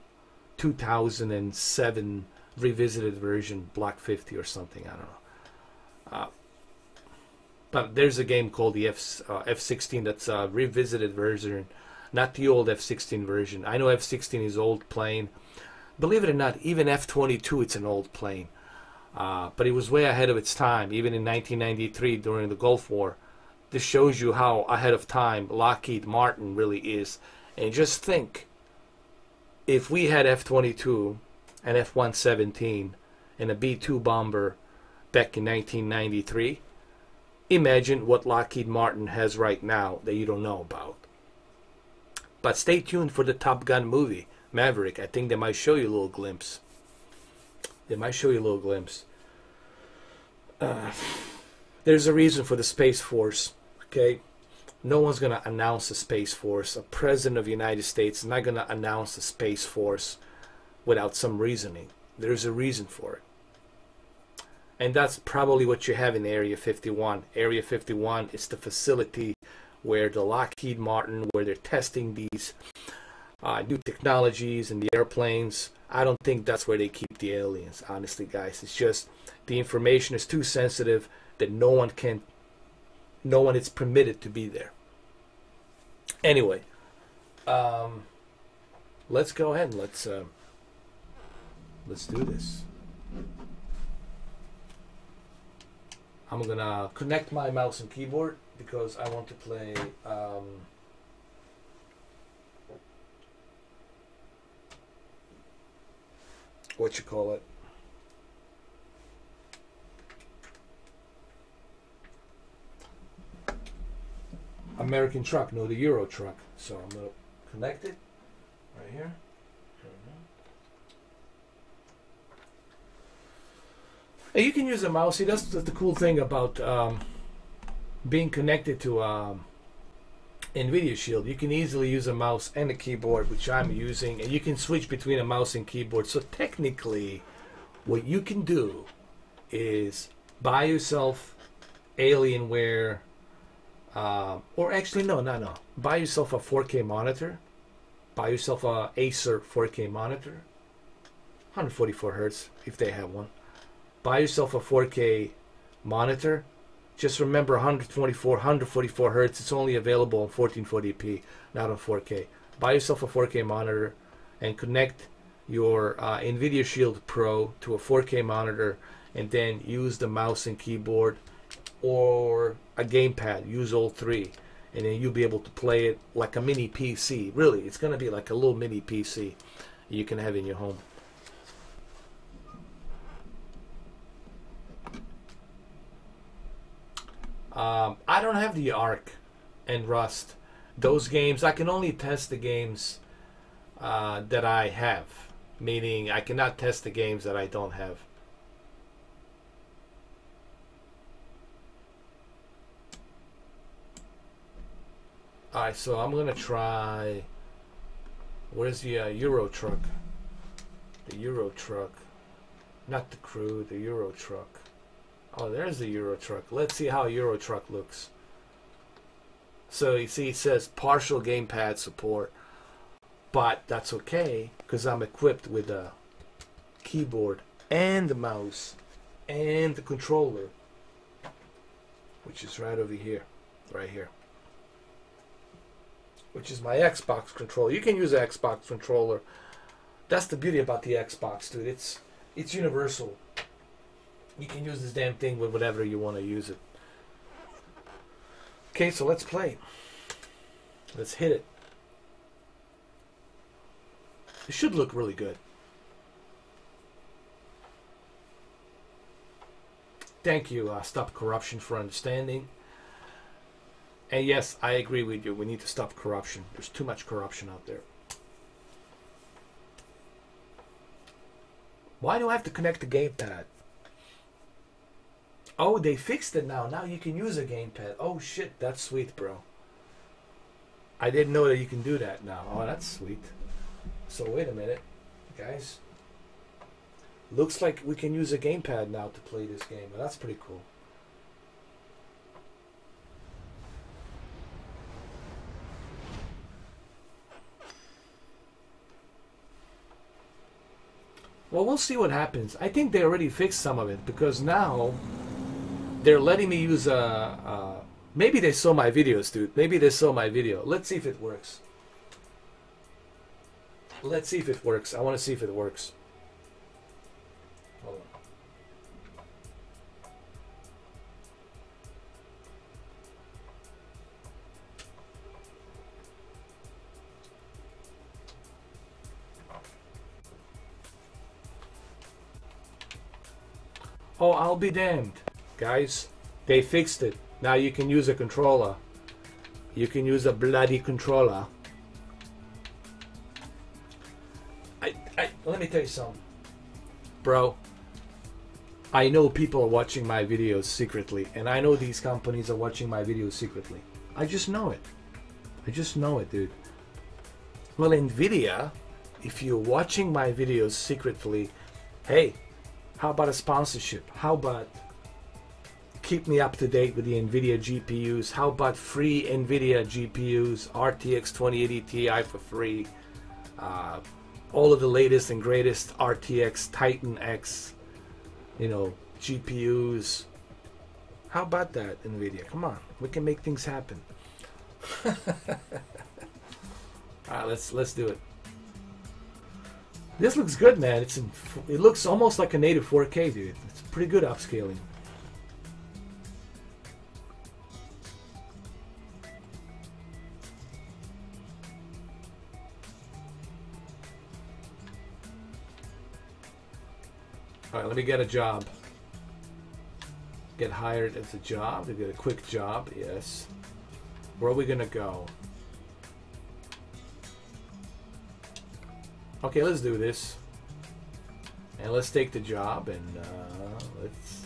2007 revisited version, Block 50 or something, I don't know. But there's a game called the F-16 that's a revisited version, not the old F-16 version. I know F-16 is old plane. Believe it or not, even F-22, it's an old plane. But it was way ahead of its time, even in 1993 during the Gulf War. This shows you how ahead of time Lockheed Martin really is. And just think, if we had F-22 and F-117 and a B-2 bomber back in 1993, imagine what Lockheed Martin has right now that you don't know about. But stay tuned for the Top Gun movie, Maverick. I think they might show you a little glimpse. There's a reason for the Space Force, okay? No one's going to announce a Space Force. A president of the United States is not going to announce a Space Force without some reasoning. There's a reason for it. And that's probably what you have in Area 51. Area 51 is the facility where the Lockheed Martin, where they're testing these new technologies and the airplanes. I don't think that's where they keep the aliens, honestly, guys. It's just the information is too sensitive that no one is permitted to be there. Anyway, let's go ahead and let's do this. I'm gonna connect my mouse and keyboard because I want to play what you call it, American truck, no, the Euro truck. So I'm gonna connect it right here. And you can use a mouse. See, that's the cool thing about being connected to NVIDIA Shield. You can easily use a mouse and a keyboard, which I'm using, and you can switch between a mouse and keyboard. So technically, what you can do is buy yourself Alienware, or actually, no. Buy yourself a 4K monitor. Buy yourself a Acer 4K monitor, 144 hertz if they have one. Buy yourself a 4K monitor. Just remember 144 hertz. It's only available on 1440p, not on 4K. Buy yourself a 4K monitor and connect your NVIDIA Shield Pro to a 4K monitor, and then use the mouse and keyboard or a gamepad. Use all three, and then you'll be able to play it like a mini PC. Really, it's going to be like a little mini PC you can have in your home. I don't have the Arc and Rust. Those games, I can only test the games that I have. Meaning, I cannot test the games that I don't have. Alright, so I'm gonna try. Where's the Euro truck? The Euro truck. Not the crew, the Euro truck. Oh, there's the Euro truck. Let's see how Euro truck looks. So you see it says partial gamepad support. But that's okay, because I'm equipped with a keyboard and the mouse and the controller, which is right over here, right here, which is my Xbox controller. You can use an Xbox controller. That's the beauty about the Xbox, dude. It's universal. You can use this damn thing with whatever you want to use it. Okay, so let's play. Let's hit it. It should look really good. Thank you, Stop Corruption, for understanding. And yes, I agree with you. We need to stop corruption. There's too much corruption out there. Why do I have to connect the gamepad? Oh, they fixed it now. Now you can use a gamepad. Oh shit, that's sweet, bro. I didn't know that you can do that now. Oh, that's sweet. So wait a minute, guys. Looks like we can use a gamepad now to play this game. That's pretty cool. Well, we'll see what happens. I think they already fixed some of it, because now they're letting me use maybe they saw my videos, dude. Maybe they saw my video. Let's see if it works. Let's see if it works. I want to see if it works. Hold on. Oh, I'll be damned. Guys, they fixed it. Now you can use a controller. You can use a bloody controller. Let me tell you something. Bro, I know people are watching my videos secretly, and I know these companies are watching my videos secretly. I just know it. I just know it, dude. Well, NVIDIA, if you're watching my videos secretly, hey, how about a sponsorship? How about keep me up to date with the NVIDIA GPUs? How about free NVIDIA GPUs, RTX 2080 Ti for free? All of the latest and greatest RTX Titan X, you know, GPUs. How about that, NVIDIA? Come on, we can make things happen. All right, let's do it. This looks good, man. It looks almost like a native 4K, dude. It's pretty good upscaling. All right, let me get a job. Get hired as a job. To get a quick job, yes. Where are we gonna go? Okay, let's do this. And let's take the job and let's...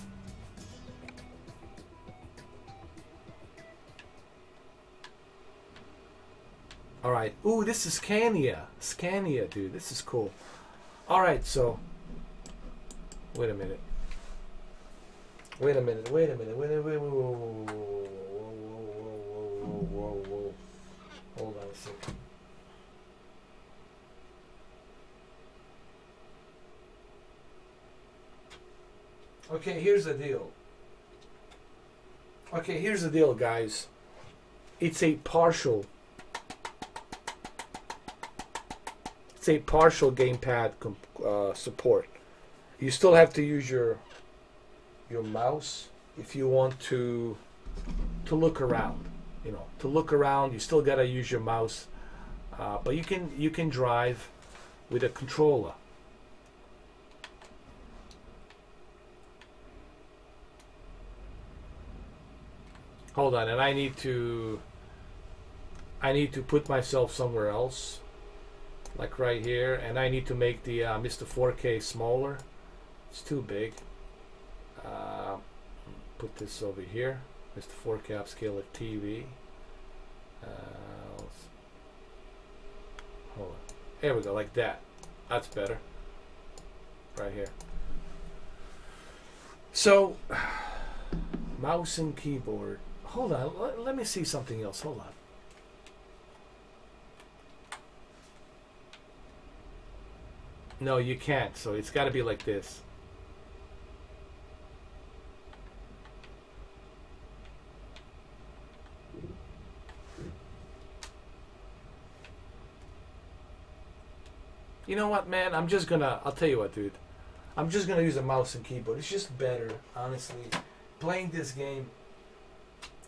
Alright. Ooh, this is Scania. Scania, dude. This is cool. Alright, so... Wait a minute. Wait a minute. Wait a minute. Wait a minute. Whoa. Hold on a second. Okay, here's the deal. Okay, here's the deal, guys. It's a partial gamepad support. You still have to use your mouse if you want to look around. You know, to look around, you still gotta use your mouse. But you can drive with a controller. Hold on, and I need to put myself somewhere else, like right here, and I need to make the Mr. 4K smaller. It's too big. Put this over here, Mr. 4K Upscale TV. Hold on. There we go, like that. That's better. Right here. So, mouse and keyboard. Hold on. Let me see something else. Hold on. No, you can't. So it's got to be like this. You know what, man? I'll tell you what, dude. I'm just gonna use a mouse and keyboard. It's just better, honestly. Playing this game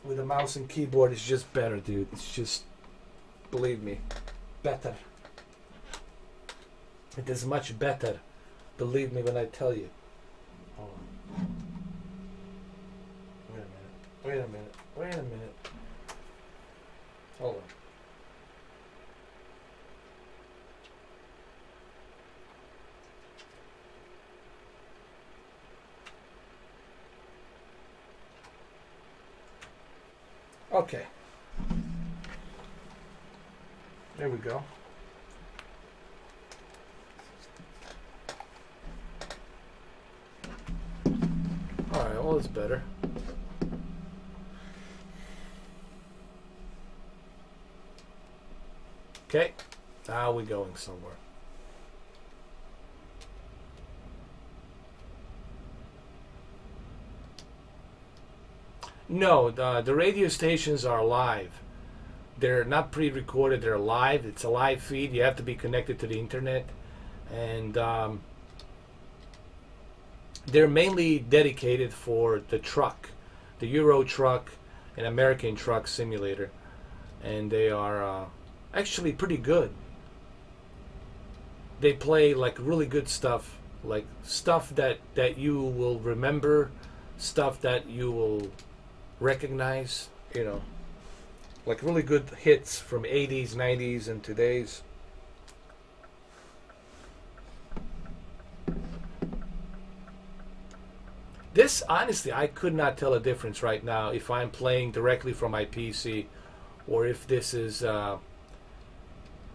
with a mouse and keyboard is just better, dude. It's just, believe me, better. It is much better. Believe me when I tell you. Hold on. Wait a minute. Hold on. Okay. There we go. Alright, well, it's better. Okay. Now we're going somewhere. No, the radio stations are live. They're not pre-recorded, they're live. It's a live feed. You have to be connected to the internet. And they're mainly dedicated for the truck, the Euro Truck and American Truck Simulator. And they are actually pretty good. They play like really good stuff, like stuff that you will remember, stuff that you will recognize, you know, like really good hits from 80s, 90s, and today's. This, honestly, I could not tell a difference right now if I'm playing directly from my PC or if this is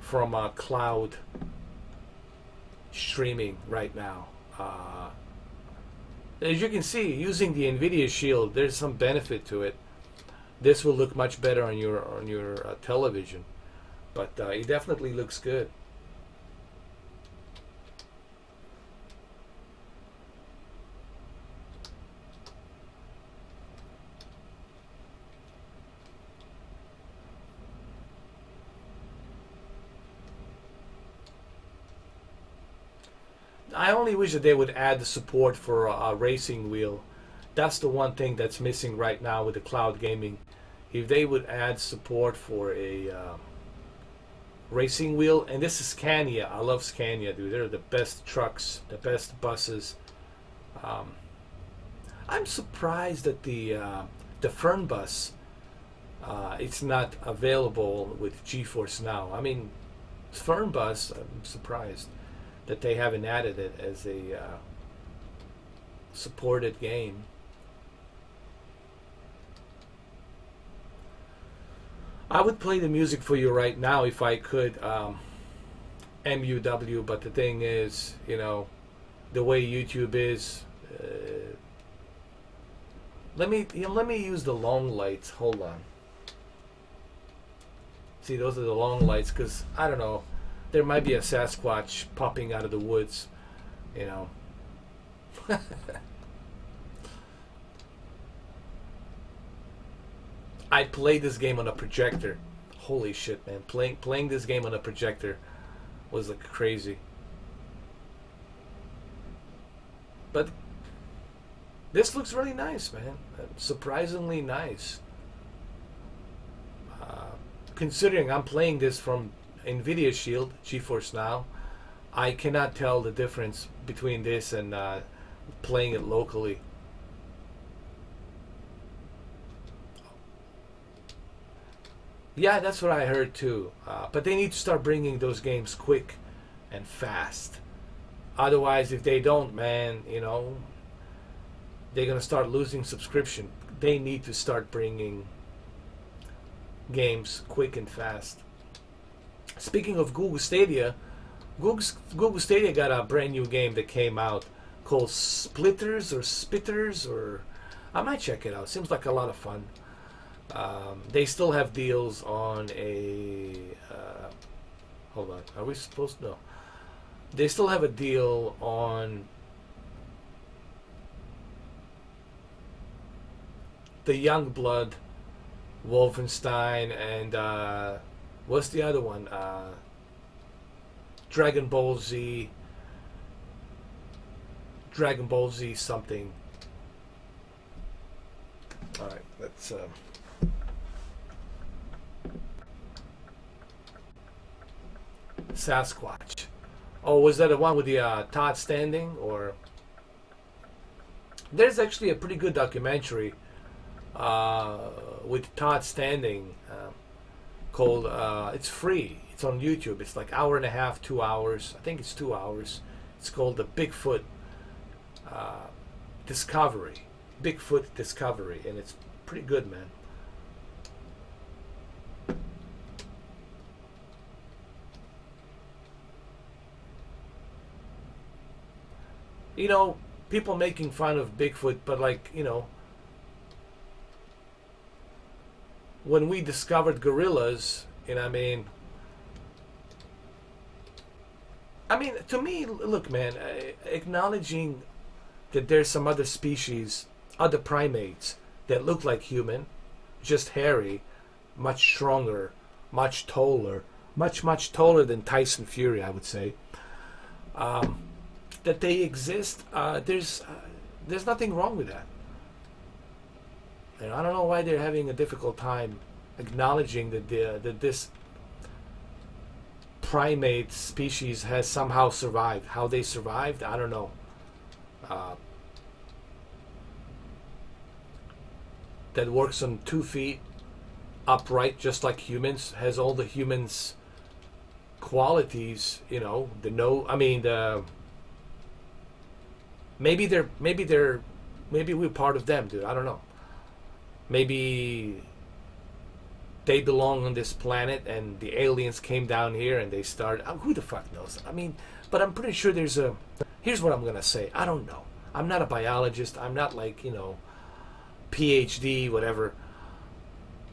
from a cloud streaming right now. As you can see, using the NVIDIA Shield, there's some benefit to it. This will look much better on your television, but it definitely looks good. I only wish that they would add the support for a racing wheel. That's the one thing that's missing right now with the cloud gaming. If they would add support for a racing wheel, and this is Scania. I love Scania, dude. They're the best trucks, the best buses. I'm surprised that the Fern bus it's not available with GeForce now. I mean, Fern bus. I'm surprised that they haven't added it as a supported game. I would play the music for you right now if I could, MUW, but the thing is, you know, the way YouTube is, let me use the long lights. Hold on. See, those are the long lights, because I don't know, there might be a Sasquatch popping out of the woods, you know. I played this game on a projector. Holy shit, man. Playing this game on a projector was like crazy. But this looks really nice, man. Surprisingly nice. Considering I'm playing this from NVIDIA Shield, GeForce Now, I cannot tell the difference between this and playing it locally. Yeah, that's what I heard too. But they need to start bringing those games quick and fast. Otherwise, if they don't, man, you know, they're going to start losing subscription. They need to start bringing games quick and fast. Speaking of Google Stadia, Google Stadia got a brand new game that came out called Splitters or Spitters, or I might check it out. Seems like a lot of fun. They still have deals on a hold on, are we supposed to? No, they still have a deal on the Youngblood, Wolfenstein, and what's the other one? Dragon Ball Z something. All right, let's Sasquatch. Oh, was that the one with the Todd Standing? Or there's actually a pretty good documentary with Todd Standing called it's free. It's on YouTube. It's like hour and a half, 2 hours. I think it's 2 hours. It's called the Bigfoot Discovery. Bigfoot Discovery, and it's pretty good, man. You know, people making fun of Bigfoot, but like, you know, when we discovered gorillas, you know, I mean, to me, look, man, acknowledging that there's some other species, other primates that look like human, just hairy, much stronger, much taller, much taller than Tyson Fury, I would say. That they exist, there's nothing wrong with that. And I don't know why they're having a difficult time acknowledging that that this primate species has somehow survived. How they survived, I don't know. That works on 2 feet, upright, just like humans, has all the humans' qualities. You know, maybe we're part of them, dude. I don't know. Maybe they belong on this planet and the aliens came down here and they started. Who the fuck knows? I mean, but I'm pretty sure there's a. Here's what I'm gonna say. I don't know. I'm not a biologist. I'm not like, you know, PhD, whatever.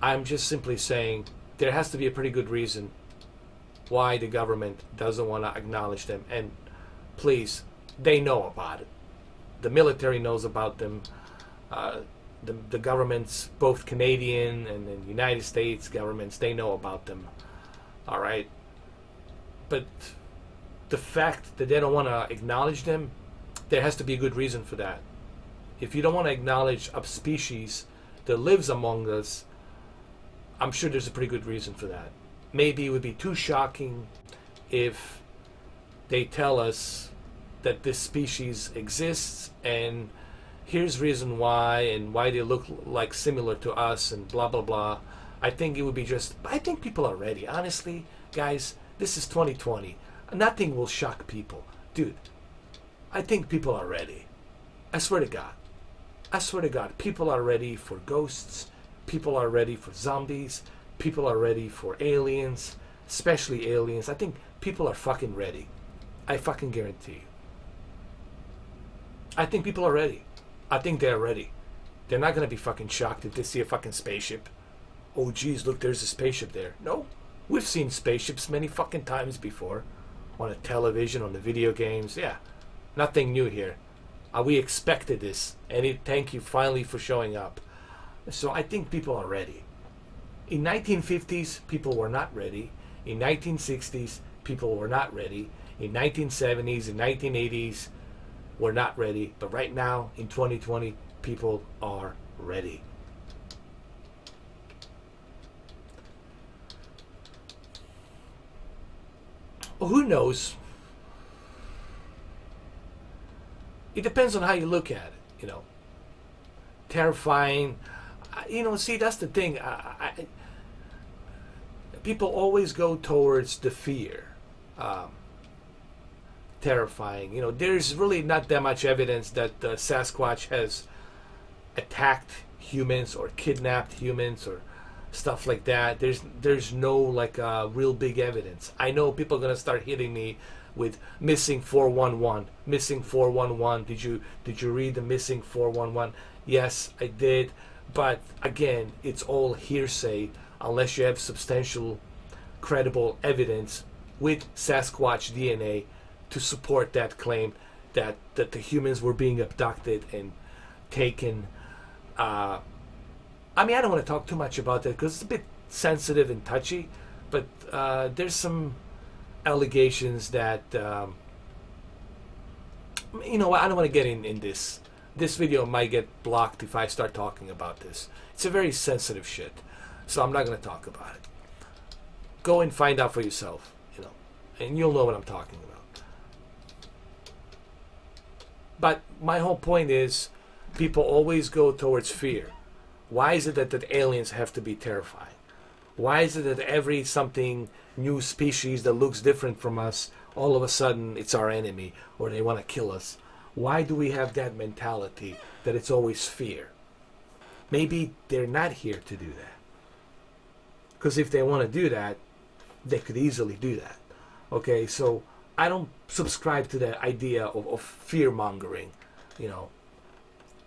I'm just simply saying there has to be a pretty good reason why the government doesn't want to acknowledge them. And please, they know about it. The military knows about them. The governments, both Canadian and the United States governments, they know about them. All right. But the fact that they don't want to acknowledge them, there has to be a good reason for that. If you don't want to acknowledge a species that lives among us, I'm sure there's a pretty good reason for that. Maybe it would be too shocking if they tell us that this species exists and here's reason why and why they look like similar to us and blah blah blah. I think it would be just. I think people are ready. Honestly, guys, this is 2020. Nothing will shock people, dude. I think people are ready. I swear to God. I swear to God, people are ready for ghosts. People are ready for zombies. People are ready for aliens, especially aliens. I think people are fucking ready. I fucking guarantee you. I think people are ready. I think they're ready. They're not going to be fucking shocked if they see a fucking spaceship. Oh, geez, look, there's a spaceship there. No, we've seen spaceships many fucking times before. On a television, on the video games. Yeah, nothing new here. We expected this. And thank you finally for showing up. So I think people are ready. In 1950s, people were not ready. In 1960s, people were not ready. In 1970s and 1980s, we're not ready. But right now, in 2020, people are ready. Well, who knows? It depends on how you look at it, you know. Terrifying. You know, see, that's the thing. People always go towards the fear. Terrifying. You know, there's really not that much evidence that Sasquatch has attacked humans or kidnapped humans or stuff like that. There's no like real big evidence. I know people are gonna start hitting me with missing 411, missing 411. Did you read the missing 411? Yes, I did. But again, it's all hearsay unless you have substantial, credible evidence with Sasquatch DNA to support that claim that the humans were being abducted and taken. I mean, I don't want to talk too much about that because it's a bit sensitive and touchy, but there's some allegations that, you know, I don't want to get in this. This video might get blocked if I start talking about this. It's a very sensitive shit, so I'm not going to talk about it. Go and find out for yourself, you know, and you'll know what I'm talking about. But my whole point is, people always go towards fear. Why is it that aliens have to be terrifying? Why is it that every something new species that looks different from us, all of a sudden it's our enemy or they want to kill us? Why do we have that mentality that it's always fear? Maybe they're not here to do that. Because if they want to do that, they could easily do that. Okay, so I don't subscribe to that idea of fear-mongering, you know.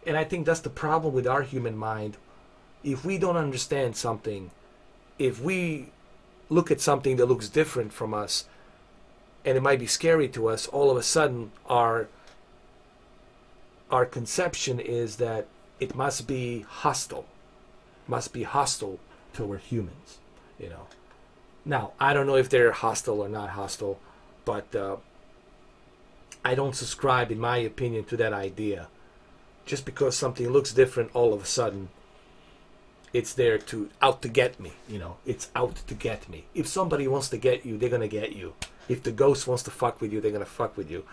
And I think that's the problem with our human mind. If we don't understand something, if we look at something that looks different from us, and it might be scary to us, all of a sudden our conception is that it must be hostile toward humans, you know. Now, I don't know if they're hostile or not hostile, but I don't subscribe, in my opinion, to that idea. Just because something looks different, all of a sudden, it's there out to get me, you know. It's out to get me. If somebody wants to get you, they're going to get you. If the ghost wants to fuck with you, they're going to fuck with you.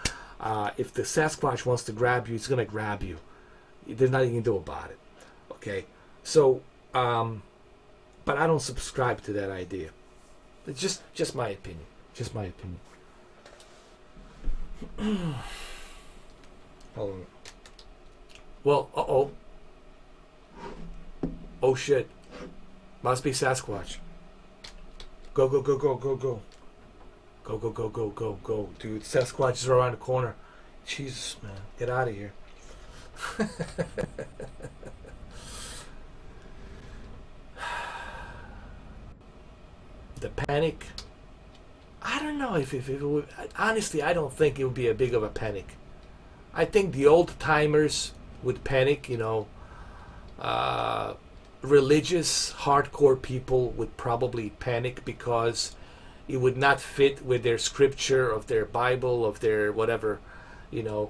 If the Sasquatch wants to grab you, it's going to grab you. There's nothing you can do about it. Okay? So, but I don't subscribe to that idea. It's just my opinion. Just my opinion. Hold on. Well, uh-oh. Oh, shit. Must be Sasquatch. Go, go, go, go, go, go. Go, go, go, go, go, go. Dude, Sasquatch is around the corner. Jesus, man. Get out of here. The panic. I don't know if it would. Honestly, I don't think it would be a big of a panic. I think the old timers would panic, you know. Religious, hardcore people would probably panic because it would not fit with their scripture, of their Bible, of their whatever, you know.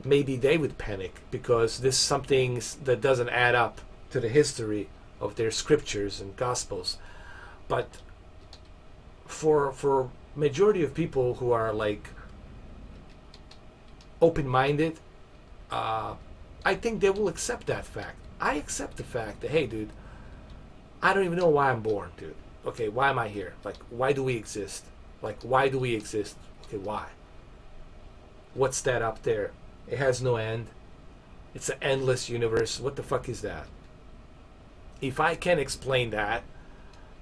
Maybe they would panic because this is something that doesn't add up to the history of their scriptures and gospels. But for majority of people who are like open-minded, I think they will accept that fact. I accept the fact that, hey, dude, I don't even know why I'm born, dude. Okay, why am I here? Like, why do we exist? Like, why do we exist? Okay, why? What's that up there? It has no end. It's an endless universe. What the fuck is that? If I can explain that,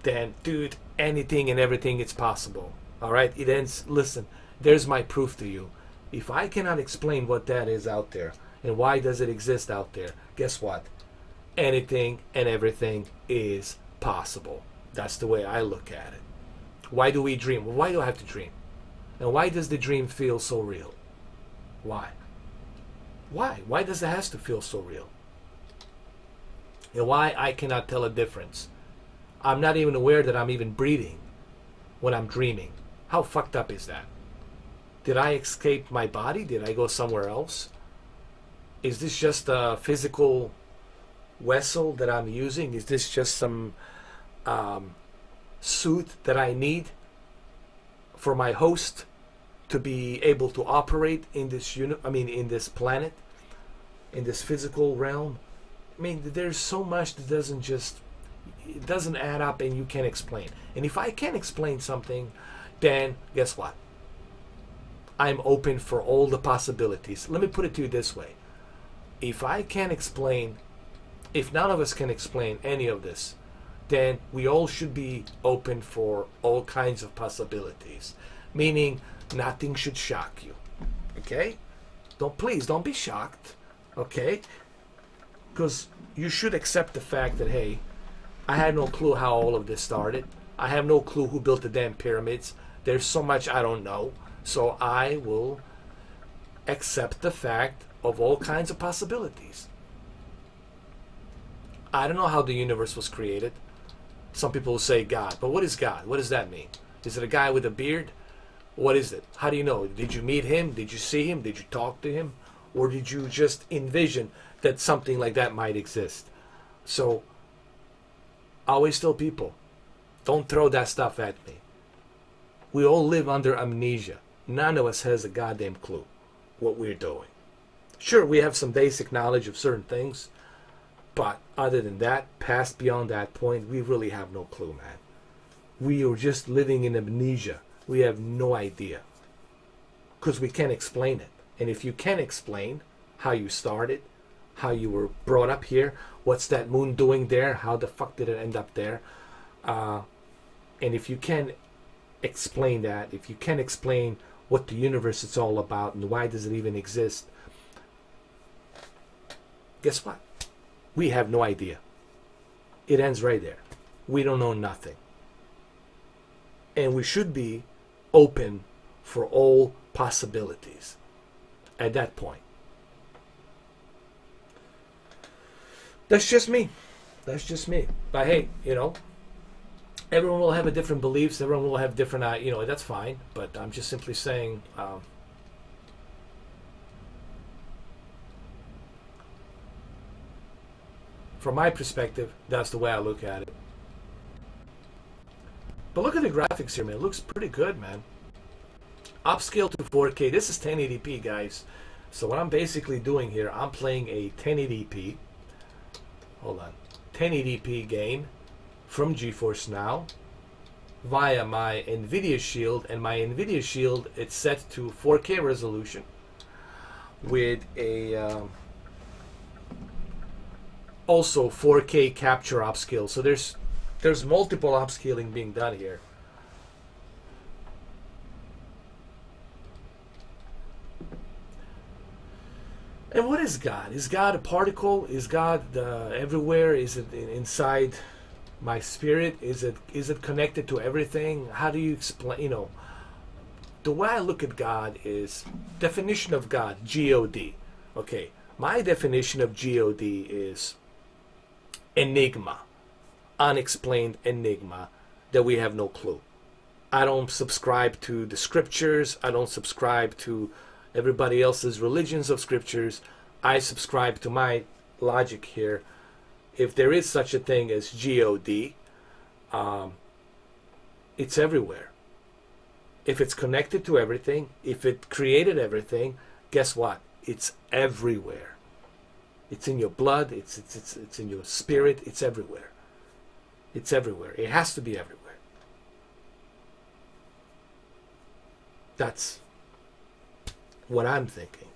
then, dude, anything and everything is possible. All right? It ends. Listen, there's my proof to you. If I cannot explain what that is out there and why does it exist out there, guess what? Anything and everything is possible. That's the way I look at it. Why do we dream? Well, why do I have to dream? And why does the dream feel so real? Why? Why? Why does it have to feel so real? And why I cannot tell a difference? I'm not even aware that I'm even breathing when I'm dreaming. How fucked up is that? Did I escape my body? Did I go somewhere else? Is this just a physical vessel that I'm using? Is this just some suit that I need for my host to be able to operate in this in this planet, in this physical realm? I mean, there's so much that it doesn't add up and you can't explain. And if I can explain something, then guess what? I'm open for all the possibilities. Let me put it to you this way. If I can't explain, if none of us can explain any of this, then we all should be open for all kinds of possibilities. Meaning, nothing should shock you. Okay? Please don't be shocked. Okay? Because you should accept the fact that, hey, I had no clue how all of this started. I have no clue who built the damn pyramids. There's so much I don't know. So I will accept the fact of all kinds of possibilities. I don't know how the universe was created. Some people will say God. But what is God? What does that mean? Is it a guy with a beard? What is it? How do you know? Did you meet him? Did you see him? Did you talk to him? Or did you just envision that something like that might exist? So, I always tell people, don't throw that stuff at me. We all live under amnesia. None of us has a goddamn clue what we're doing. Sure, we have some basic knowledge of certain things, but other than that, past beyond that point, we really have no clue, man. We are just living in amnesia. We have no idea. Because we can't explain it. And if you can't explain how you started, how you were brought up here, what's that moon doing there, how the fuck did it end up there, and if you can't explain that, if you can't explain what the universe is all about and why does it even exist, guess what? We have no idea. It ends right there. We don't know nothing. And we should be open for all possibilities at that point. That's just me. That's just me. But hey, you know, everyone will have a different beliefs. Everyone will have different, you know, that's fine. But I'm just simply saying, from my perspective, that's the way I look at it. But look at the graphics here, man. It looks pretty good, man. Upscale to 4K. This is 1080p, guys. So what I'm basically doing here, I'm playing a 1080p. Hold on. 1080p game from GeForce now via my NVIDIA Shield. And my NVIDIA Shield, it's set to 4K resolution with a also 4K capture upscale. So there's multiple upscaling being done here. And what is God? Is God a particle? Is God everywhere? Is it inside my spirit? Is it connected to everything? How do you explain? You know, the way I look at God is definition of God, G-O-D. Okay, my definition of G-O-D is enigma, unexplained enigma that we have no clue. I don't subscribe to the scriptures. I don't subscribe to everybody else's religions of scriptures. I subscribe to my logic here. If there is such a thing as G-O-D, it's everywhere. If it's connected to everything, if it created everything, guess what? It's everywhere. It's in your blood, it's in your spirit, it's everywhere. It's everywhere. It has to be everywhere. That's what I'm thinking.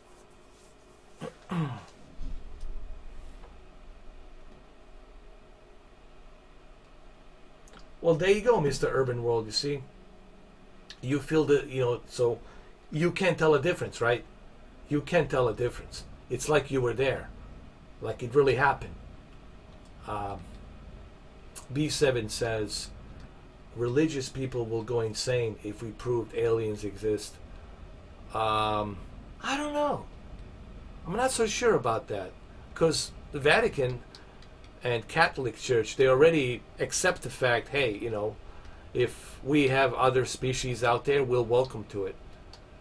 Well, there you go, Mr. Urban World. You see, you feel the, you know, so you can't tell a difference, right? You can't tell a difference. It's like you were there, like it really happened. B7 says religious people will go insane if we proved aliens exist. I don't know. I'm not so sure about that, because the Vatican and Catholic Church, they already accept the fact, hey, you know, if we have other species out there, we'll welcome to it.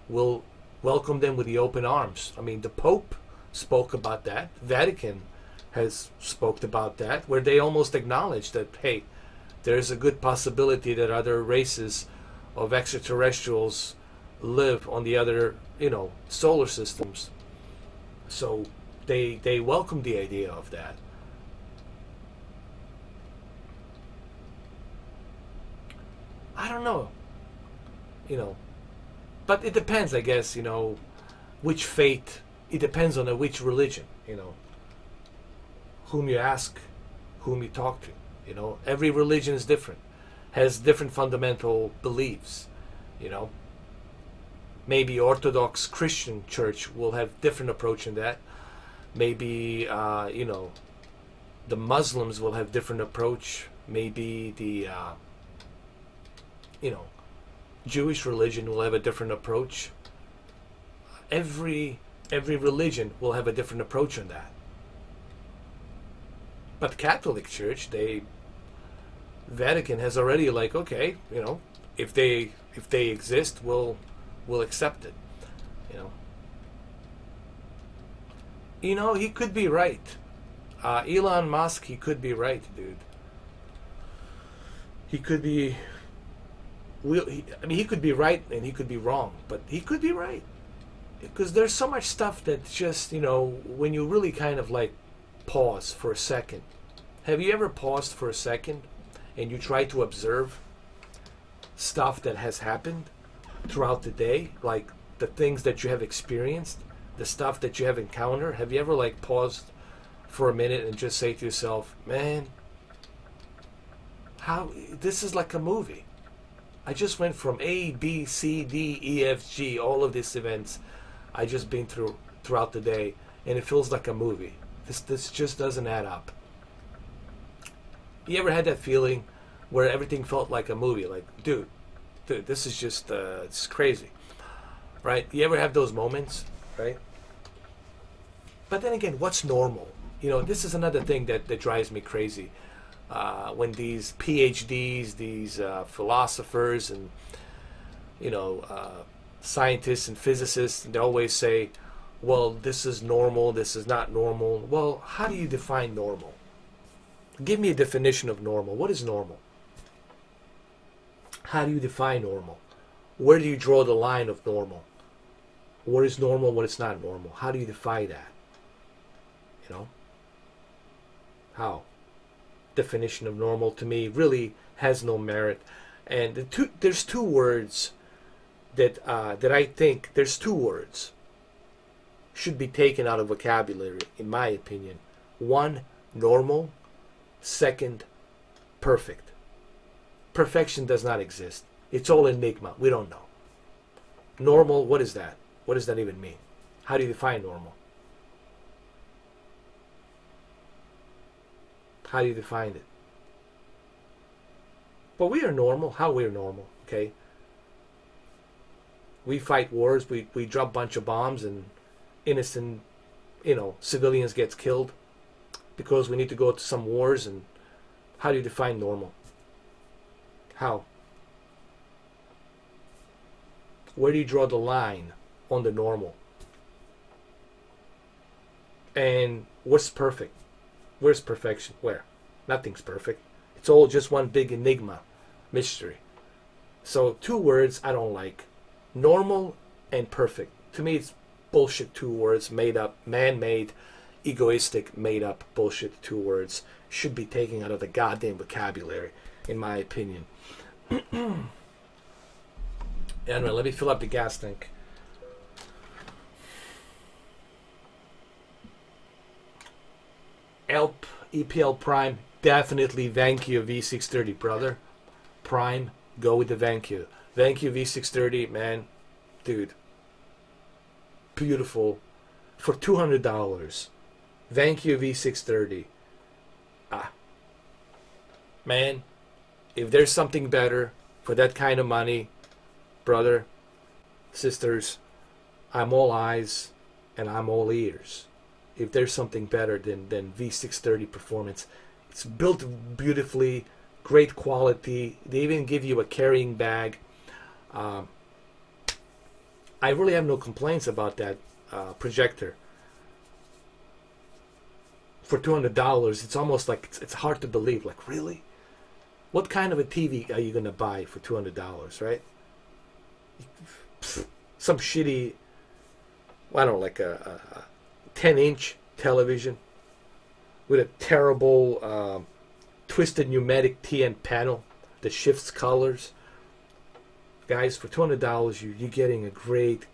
We'll welcome them with the open arms. I mean, the Pope spoke about that. Vatican has spoke about that, where they almost acknowledge that, hey, there's a good possibility that other races of extraterrestrials live on the other, you know, solar systems. So they welcome the idea of that. I don't know, you know, but it depends, I guess, you know, which faith. It depends on which religion, you know, whom you ask, whom you talk to. You know, every religion is different, has different fundamental beliefs. You know, maybe Orthodox Christian Church will have different approach in that. Maybe you know, the Muslims will have different approach. Maybe the you know, Jewish religion will have a different approach. Every religion will have a different approach on that. But Catholic Church, Vatican has already like, okay, you know, if they exist, we'll accept it. You know, he could be right. Elon Musk, he could be right, dude. He could be. I mean, he could be right and he could be wrong, but he could be right, because there's so much stuff that just, you know, when you really kind of like pause for a second. Have you ever paused for a second and you try to observe stuff that has happened throughout the day, like the things that you have experienced, the stuff that you have encountered? Have you ever like paused for a minute and just say to yourself, man, how this is like a movie. I just went from A, B, C, D, E, F, G, all of these events I just been through throughout the day, and it feels like a movie. This just doesn't add up. You ever had that feeling where everything felt like a movie? Like, dude, this is just it's crazy, right? You ever have those moments, right? But then again, what's normal? You know, this is another thing that drives me crazy. When these PhDs, these philosophers and, you know, scientists and physicists, they always say, well, this is normal, this is not normal. Well, how do you define normal? Give me a definition of normal. What is normal? How do you define normal? Where do you draw the line of normal? What is normal, what is not normal? How do you define that? You know? How? Definition of normal to me really has no merit. And there's two words that I think, there's two words should be taken out of vocabulary, in my opinion. One, normal. Second, perfect. Perfection does not exist. It's all enigma. We don't know. Normal, what is that? What does that even mean? How do you define normal? How do you define it? But we are normal. How we are normal, okay? We fight wars. We drop a bunch of bombs and innocent, you know, civilians gets killed because we need to go to some wars. And how do you define normal? How? Where do you draw the line on the normal? And what's perfect? Where's perfection? Where? Nothing's perfect. It's all just one big enigma, mystery. So two words I don't like. Normal and perfect. To me, it's bullshit, two words, made up, man-made, egoistic, made-up bullshit, two words. Should be taken out of the goddamn vocabulary, in my opinion. Anyway, let me fill up the gas tank. EPL Prime, definitely Vankyo V630, brother. Prime, go with the Vankyo. Vankyo V630, man, dude, beautiful. For $200, Vankyo V630. Man, if there's something better for that kind of money, brother, sisters, I'm all eyes and I'm all ears. If there's something better than V630 performance, it's built beautifully, great quality. They even give you a carrying bag. I really have no complaints about that projector. For $200, it's almost like it's hard to believe. Like, really? What kind of a TV are you going to buy for $200, right? Some shitty, I don't know, like a 10-inch television with a terrible twisted pneumatic TN panel that shifts colors. Guys, for $200, you're getting a great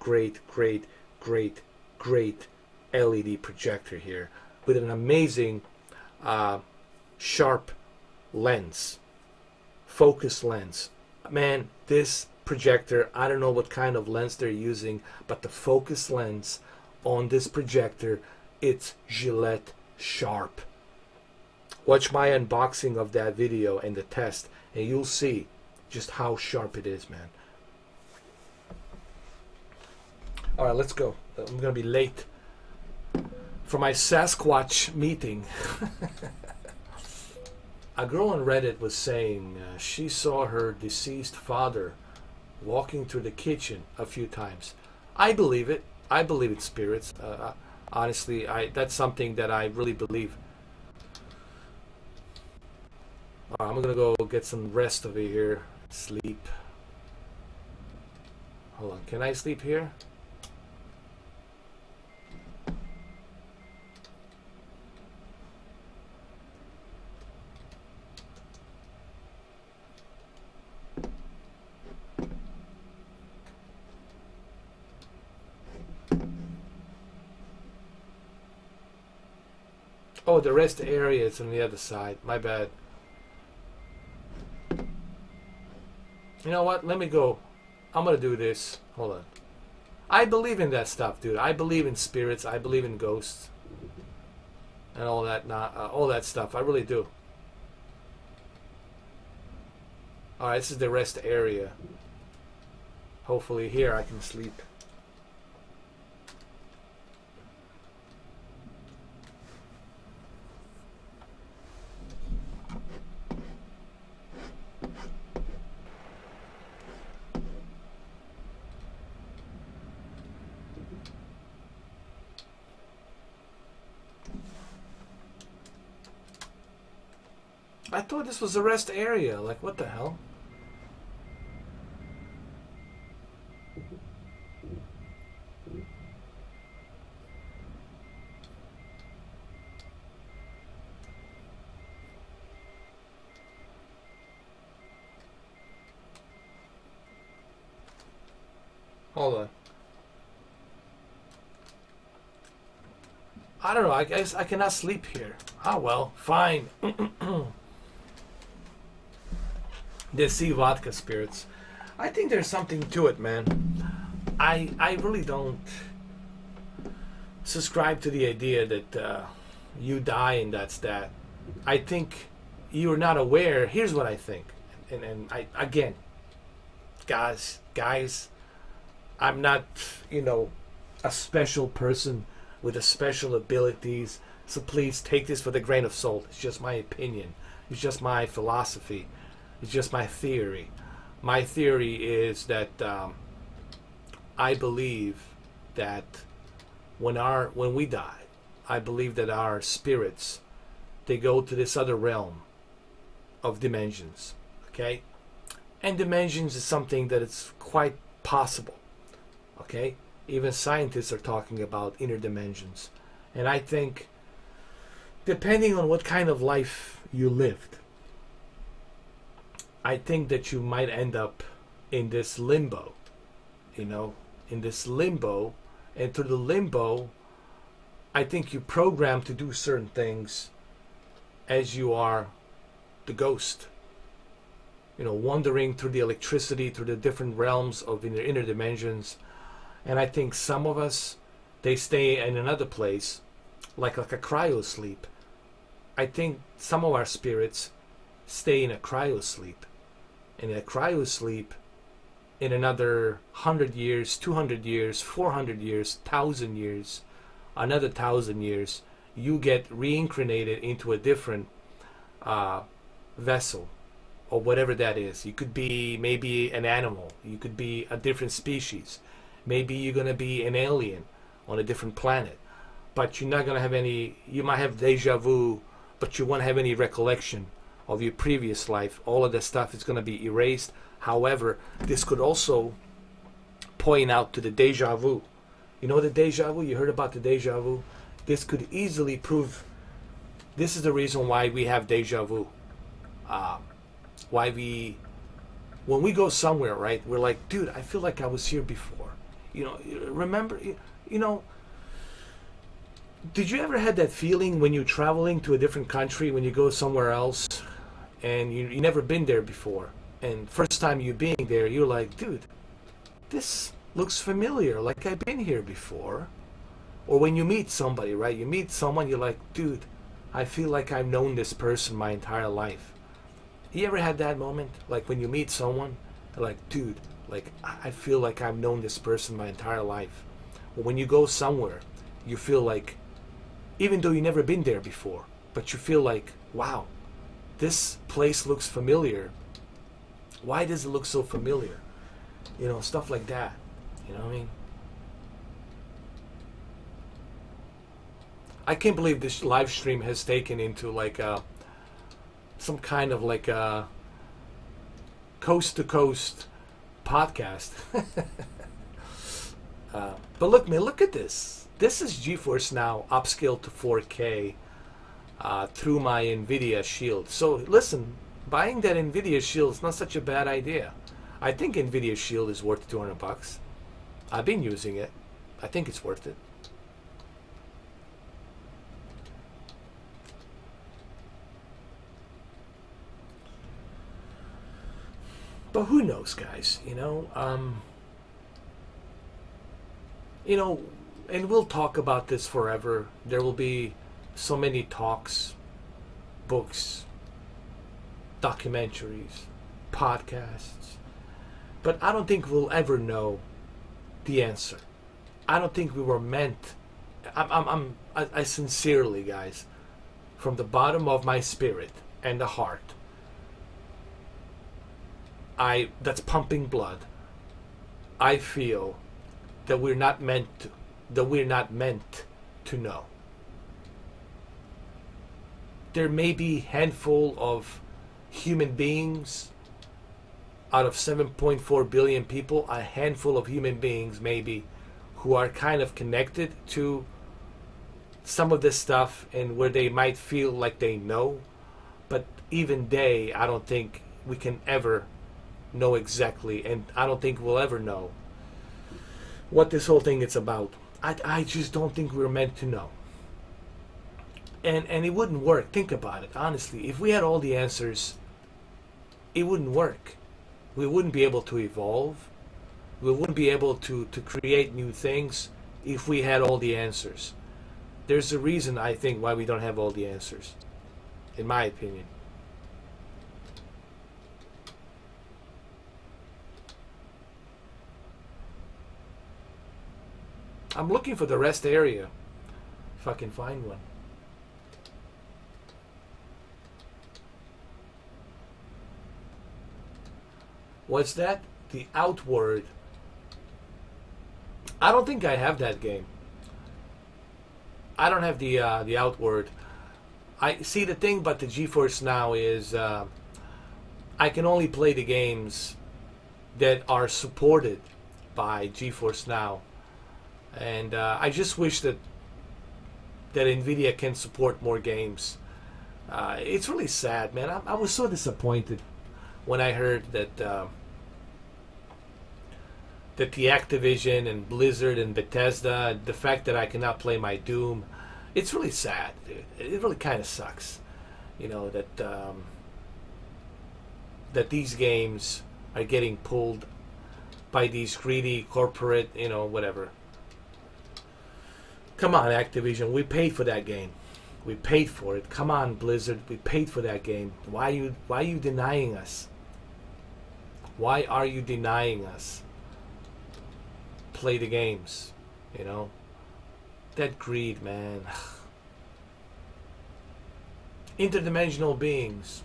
LED projector here with an amazing sharp lens, focus lens. Man, this projector, I don't know what kind of lens they're using, but the focus lens on this projector, it's Gillette sharp. Watch my unboxing of that video and the test, and you'll see just how sharp it is, man. All right, let's go. I'm gonna be late for my Sasquatch meeting. A girl on Reddit was saying she saw her deceased father walking through the kitchen a few times. I believe it. I believe in spirits. Honestly, that's something that I really believe. I'm gonna go get some rest over here. Sleep. Hold on. Can I sleep here? Oh, the rest area is on the other side. My bad. You know what? Let me go. I'm gonna do this. Hold on. I believe in that stuff, dude. I believe in spirits. I believe in ghosts and all that. All that stuff. I really do. All right, this is the rest area. Hopefully, here I can sleep. I thought this was a rest area. Like, what the hell? Hold on. I don't know. I guess I cannot sleep here. Ah, well, fine. The sea vodka spirits. I think there's something to it, man. I really don't subscribe to the idea that you die and that's that. I think you're not aware. Here's what I think. And I, again, guys, I'm not, you know, a special person with a special abilities. So please take this with a grain of salt. It's just my opinion. It's just my philosophy. It's just my theory. My theory is that I believe that when we die, I believe that our spirits, they go to this other realm of dimensions. Okay, and dimensions is something that it's quite possible. Okay, even scientists are talking about inner dimensions, and I think depending on what kind of life you lived, I think that you might end up in this limbo, you know, in this limbo, and through the limbo, I think you're programmed to do certain things as you are the ghost, you know, wandering through the electricity, through the different realms of inner dimensions. And I think some of us, they stay in another place, like a cryo sleep. I think some of our spirits stay in a cryo sleep. In a cryo sleep, in another 100 years, 200 years, 400 years, 1,000 years, another 1,000 years, you get reincarnated into a different vessel, or whatever that is. You could be maybe an animal. You could be a different species. Maybe you're going to be an alien on a different planet. But you're not going to have any, you might have deja vu, but you won't have any recollection of your previous life. All of that stuff is going to be erased. However, this could also point out to the deja vu. You know the deja vu? You heard about the deja vu? This could easily prove, this is the reason why we have deja vu. When we go somewhere, right, we're like, dude, I feel like I was here before. You know, remember, you know, did you ever had that feeling when you're traveling to a different country, when you go somewhere else, and you never been there before, and first time you being there, you're like, dude, this looks familiar, like I've been here before. Or when you meet somebody, right? You meet someone, you're like, dude, I feel like I've known this person my entire life. You ever had that moment? Like when you meet someone, you're like, dude, like I feel like I've known this person my entire life. Or when you go somewhere, you feel like, even though you've never been there before, but you feel like, wow, this place looks familiar. Why does it look so familiar? You know, stuff like that. You know what I mean? I can't believe this live stream has taken into like some kind of like a coast to coast podcast. But look, man, look at this. This is GeForce Now upscaled to 4K through my NVIDIA Shield. So listen, buying that NVIDIA Shield is not such a bad idea. I think NVIDIA Shield is worth $200. I've been using it. I think it's worth it. But who knows, guys? You know, and we'll talk about this forever. There will be so many talks, books, documentaries, podcasts. But I don't think we'll ever know the answer. I don't think we were meant. I sincerely, guys, from the bottom of my spirit and the heart, that's pumping blood, I feel that we're not meant to know. There may be a handful of human beings out of 7.4 billion people, a handful of human beings maybe who are kind of connected to some of this stuff and where they might feel like they know, but even they, I don't think we can ever know exactly, and I don't think we'll ever know what this whole thing is about. I just don't think we're meant to know. And it wouldn't work. Think about it, honestly. If we had all the answers, it wouldn't work. We wouldn't be able to evolve. We wouldn't be able to create new things if we had all the answers. There's a reason, I think, why we don't have all the answers, in my opinion. I'm looking for the rest area, if I can find one. What's that? The Outward. I don't think I have that game. I don't have the Outward. I see, the thing about the GeForce Now is I can only play the games that are supported by GeForce Now. And I just wish that NVIDIA can support more games. It's really sad, man. I was so disappointed when I heard that that the Activision and Blizzard and Bethesda, the fact that I cannot play my Doom, it's really sad, dude. It really kind of sucks, you know, that that these games are getting pulled by these greedy corporate, you know, whatever. Come on, Activision, we paid for that game. We paid for it. Come on, Blizzard, we paid for that game. Why are you denying us? Why are you denying us? Play the games, you know? That greed, man. Interdimensional beings.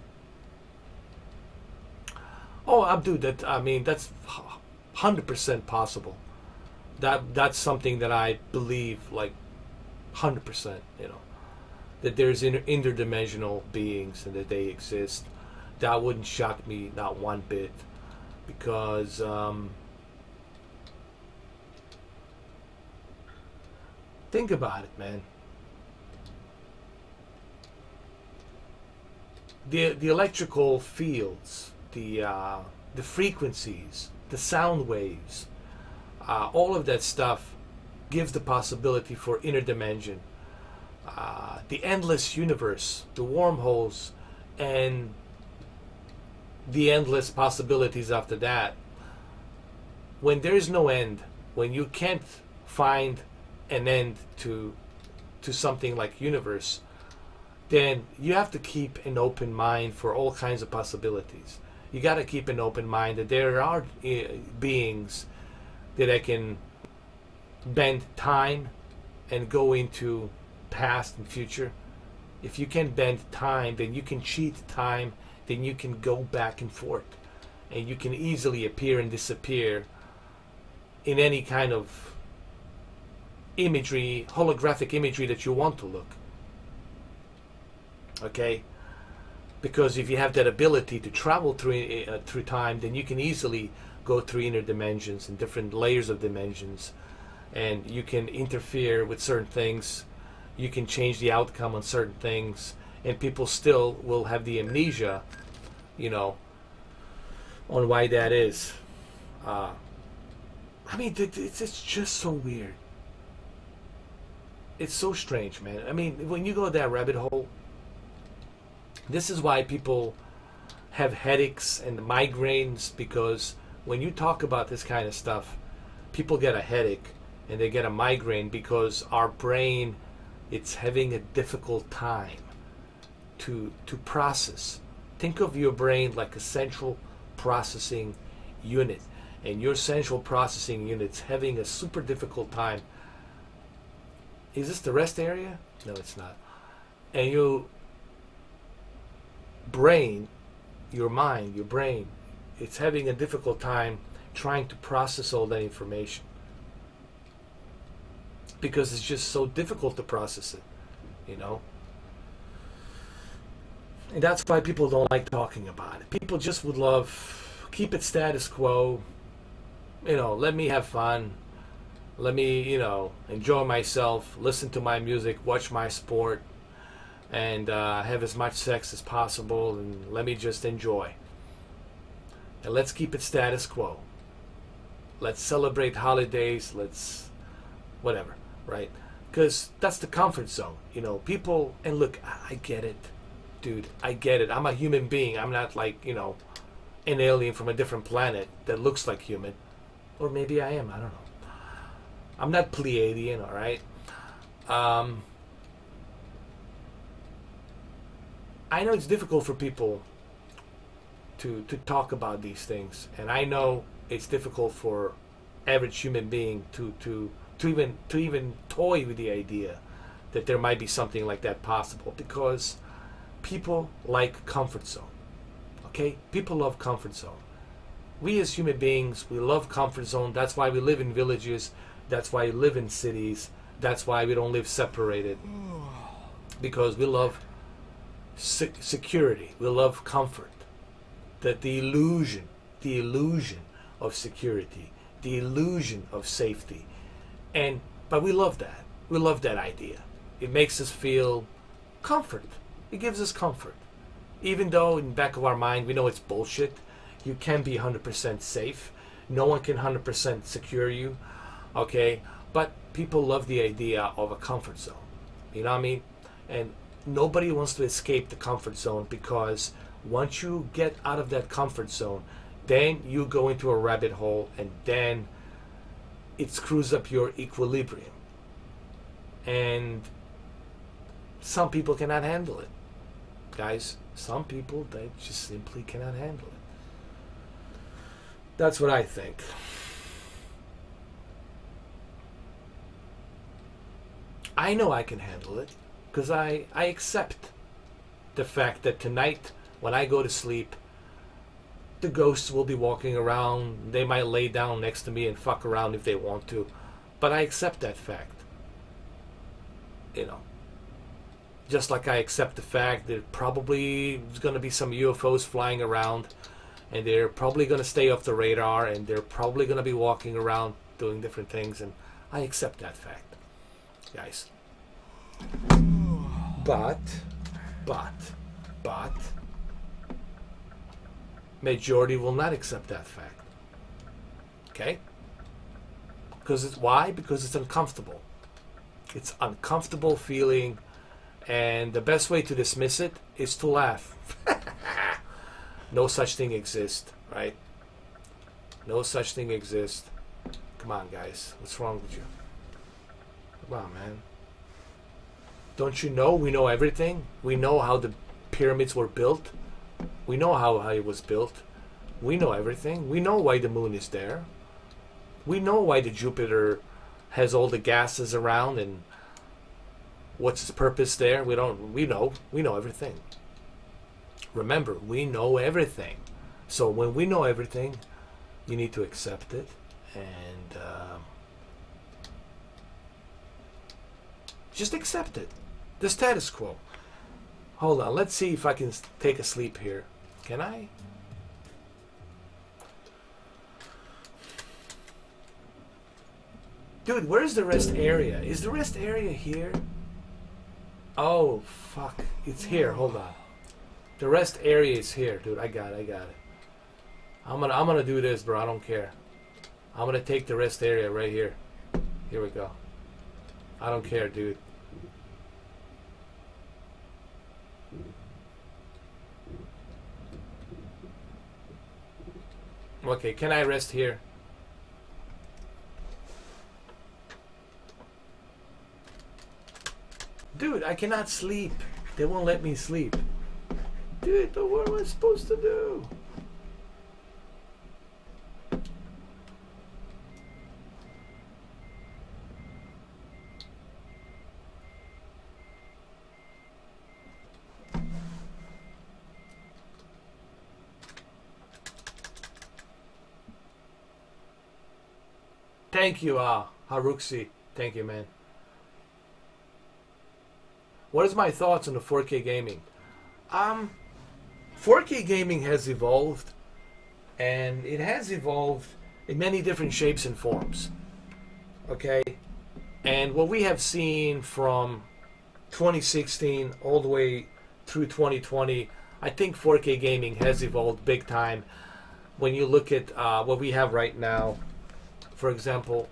Oh, dude, that's 100% possible. That's something that I believe, like, 100%, you know, that there's interdimensional beings and that they exist. That wouldn't shock me not one bit, because think about it, man. The electrical fields, the frequencies, the sound waves, all of that stuff gives the possibility for interdimension, the endless universe, the wormholes, and the endless possibilities after that. When there is no end, when you can't find an end to something like universe, then you have to keep an open mind for all kinds of possibilities. You got to keep an open mind that there are beings that can bend time and go into past and future. If you can bend time, then you can cheat time, then you can go back and forth, and you can easily appear and disappear in any kind of imagery, holographic imagery that you want to look. Okay? Because if you have that ability to travel through time, then you can easily go through inner dimensions and different layers of dimensions, and you can interfere with certain things. You can change the outcome on certain things, and people still will have the amnesia, you know, on why that is. I mean, it's just so weird. It's so strange, man. I mean, when you go that rabbit hole, this is why people have headaches and migraines, because when you talk about this kind of stuff, people get a headache and they get a migraine because our brain, it's having a difficult time to process. Think of your brain like a central processing unit, and your central processing unit's having a super difficult time. Is this the rest area? No, it's not. And your brain, your mind, your brain, it's having a difficult time trying to process all that information, because it's just so difficult to process it, you know. And that's why people don't like talking about it. People just would love, keep it status quo, you know, let me have fun, let me, you know, enjoy myself, listen to my music, watch my sport, and have as much sex as possible, and let me just enjoy. And let's keep it status quo. Let's celebrate holidays, let's whatever, right? Because that's the comfort zone, you know. People, and look, I get it, dude, I get it. I'm a human being. I'm not like, you know, an alien from a different planet that looks like human. Or maybe I am, I don't know. I'm not Pleiadian, all right? I know it's difficult for people to talk about these things, and I know it's difficult for average human being to even toy with the idea that there might be something like that possible, because people like comfort zone. Okay, people love comfort zone. We as human beings, we love comfort zone. That's why we live in villages. That's why we live in cities. That's why we don't live separated, because we love security. We love comfort. That the illusion of security, the illusion of safety, but we love that. We love that idea. It makes us feel comfort. It gives us comfort, even though in the back of our mind we know it's bullshit. You can be 100% safe. No one can 100% secure you. Okay, but people love the idea of a comfort zone. You know what I mean? And nobody wants to escape the comfort zone, because once you get out of that comfort zone, then you go into a rabbit hole, and then it screws up your equilibrium. And some people cannot handle it. Guys, some people, they just simply cannot handle it. That's what I think. I know I can handle it, because I accept the fact that tonight when I go to sleep, the ghosts will be walking around. They might lay down next to me and fuck around if they want to, but I accept that fact. You know, just like I accept the fact that probably there's going to be some UFOs flying around, and they're probably going to stay off the radar, and they're probably going to be walking around doing different things, and I accept that fact, guys. But majority will not accept that fact. Okay? Because why? Because it's uncomfortable. It's uncomfortable feeling, and the best way to dismiss it is to laugh. No such thing exists, right? No such thing exists. Come on, guys. What's wrong with you? Come on, man. Don't you know we know everything? We know how the pyramids were built. We know how it was built. We know everything. We know why the moon is there. We know why the Jupiter has all the gases around and what's its purpose there. We know everything. Remember, we know everything. So when we know everything, you need to accept it and just accept it. The status quo. Hold on, let's see if I can take a sleep here. Can I? Dude, where's the rest area? Is the rest area here? Oh, fuck. It's here. Hold on. The rest area is here, dude. I got it. I'm gonna do this, bro. I don't care. I'm gonna take the rest area right here. Here we go. I don't care, dude. Okay, can I rest here? Dude, I cannot sleep. They won't let me sleep. Dude, what am I supposed to do? Thank you, Haruxi. Thank you, man. What is my thoughts on the 4K gaming? 4K gaming has evolved, and it has evolved in many different shapes and forms. Okay? And what we have seen from 2016 all the way through 2020, I think 4K gaming has evolved big time. When you look at what we have right now, for example,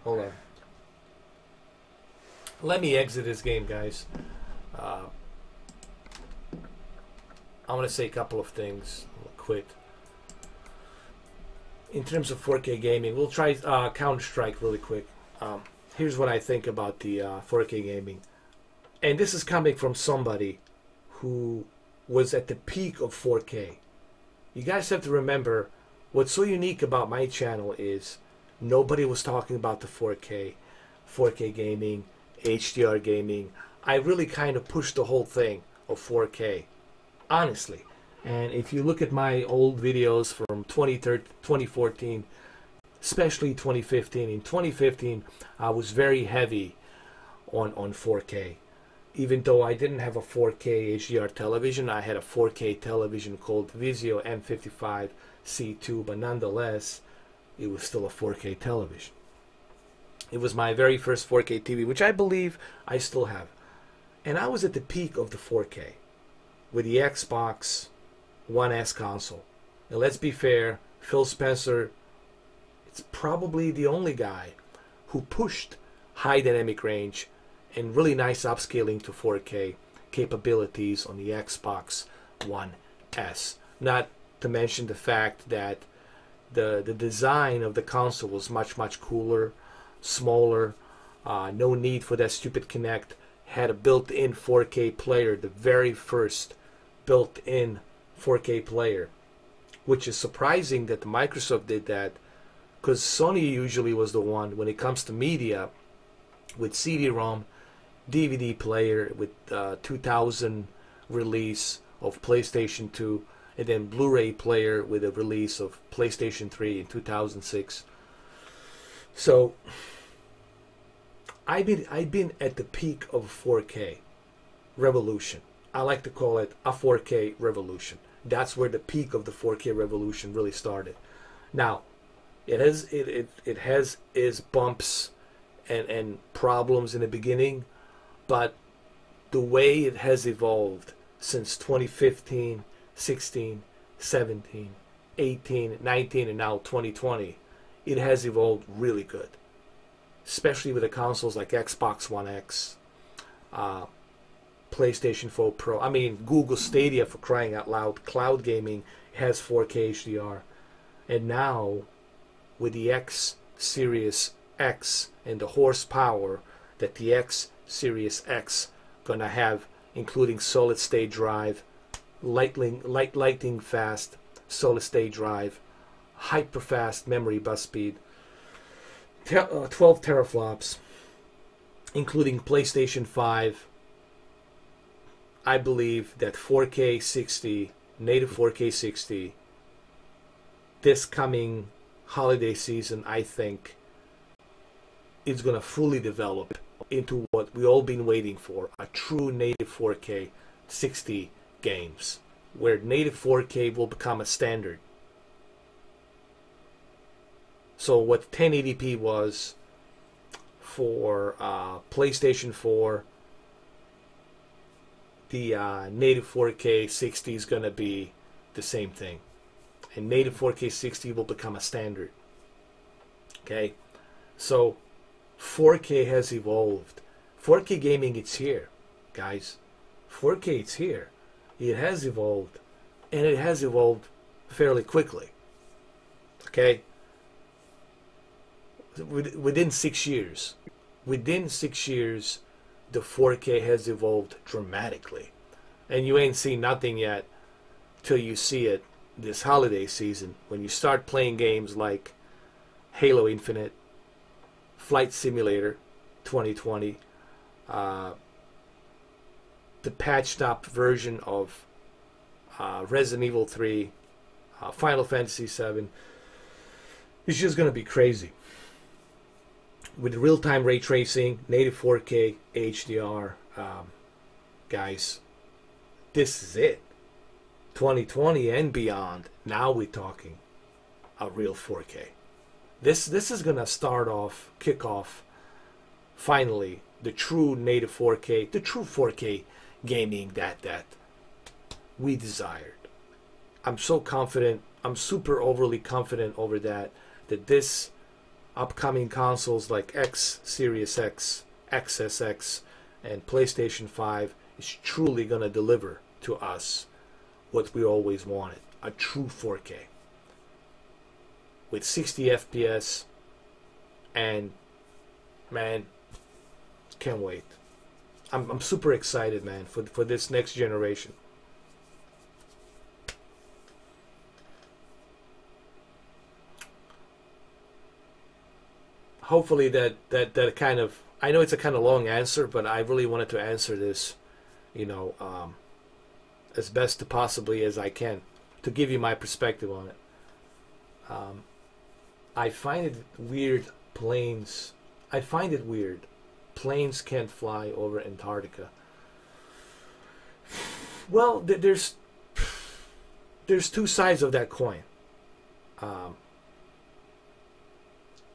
hold on. Let me exit this game, guys. I'm going to say a couple of things. I'll quit. In terms of 4K gaming, we'll try Counter-Strike really quick. Here's what I think about the 4K gaming. And this is coming from somebody who was at the peak of 4K. You guys have to remember, what's so unique about my channel is nobody was talking about the 4K gaming, HDR gaming. I really kind of pushed the whole thing of 4K, honestly. And if you look at my old videos from 2014, especially 2015, in 2015 I was very heavy on 4K. Even though I didn't have a 4K HDR television, I had a 4K television called Vizio M55C2, but nonetheless, it was still a 4K television. It was my very first 4K TV, which I believe I still have. And I was at the peak of the 4K with the Xbox One S console. And let's be fair, Phil Spencer, it's probably the only guy who pushed high dynamic range and really nice upscaling to 4K capabilities on the Xbox One S. Not to mention the fact that the design of the console was much cooler, smaller, no need for that stupid Kinect, had a built-in 4K player, the very first built-in 4K player, which is surprising that Microsoft did that, because Sony usually was the one, when it comes to media, with CD-ROM, DVD player with 2000 release of PlayStation 2, and then Blu-ray player with a release of PlayStation 3 in 2006. So I've been at the peak of 4K revolution. I like to call it a 4K revolution. That's where the peak of the 4K revolution really started. Now, it has its bumps and problems in the beginning, but the way it has evolved since 2015, 16, 17, 18, 19, and now 2020, it has evolved really good. Especially with the consoles like Xbox One X, PlayStation 4 Pro. I mean, Google Stadia, for crying out loud. Cloud gaming has 4K HDR. And now, with the X Series X and the horsepower that the X Series X gonna have, including solid state drive, lightning fast solid state drive, hyper fast memory bus speed, 12 teraflops, including PlayStation 5. I believe that 4K 60, native 4K 60, this coming holiday season, I think, is going to fully develop into what we all been waiting for, a true native 4K 60 games, where native 4K will become a standard. So what 1080p was for PlayStation 4, the native 4K 60 is going to be the same thing. And native 4K 60 will become a standard. Okay? So 4K has evolved. 4K gaming, it's here, guys. 4K, it's here. It has evolved. And it has evolved fairly quickly. Okay? Within 6 years. Within 6 years, the 4K has evolved dramatically. And you ain't seen nothing yet till you see it this holiday season, when you start playing games like Halo Infinite, Flight Simulator 2020, the patched up version of Resident Evil 3, Final Fantasy 7. It's just going to be crazy. With real-time ray tracing, native 4K HDR, guys, this is it. 2020 and beyond. Now we're talking a real 4K. This is gonna kick off finally the true native 4K, the true 4K gaming that we desired. I'm so confident. I'm super overly confident over that this upcoming consoles like X Series X, XSX, and PlayStation 5 is truly gonna deliver to us what we always wanted, a true 4K with 60 FPS, and man, can't wait. I'm super excited, man, for this next generation. Hopefully that kind of, I know it's a kind of long answer, but I really wanted to answer this, as best possibly as I can, to give you my perspective on it. I find it weird planes can't fly over Antarctica. Well, there's two sides of that coin.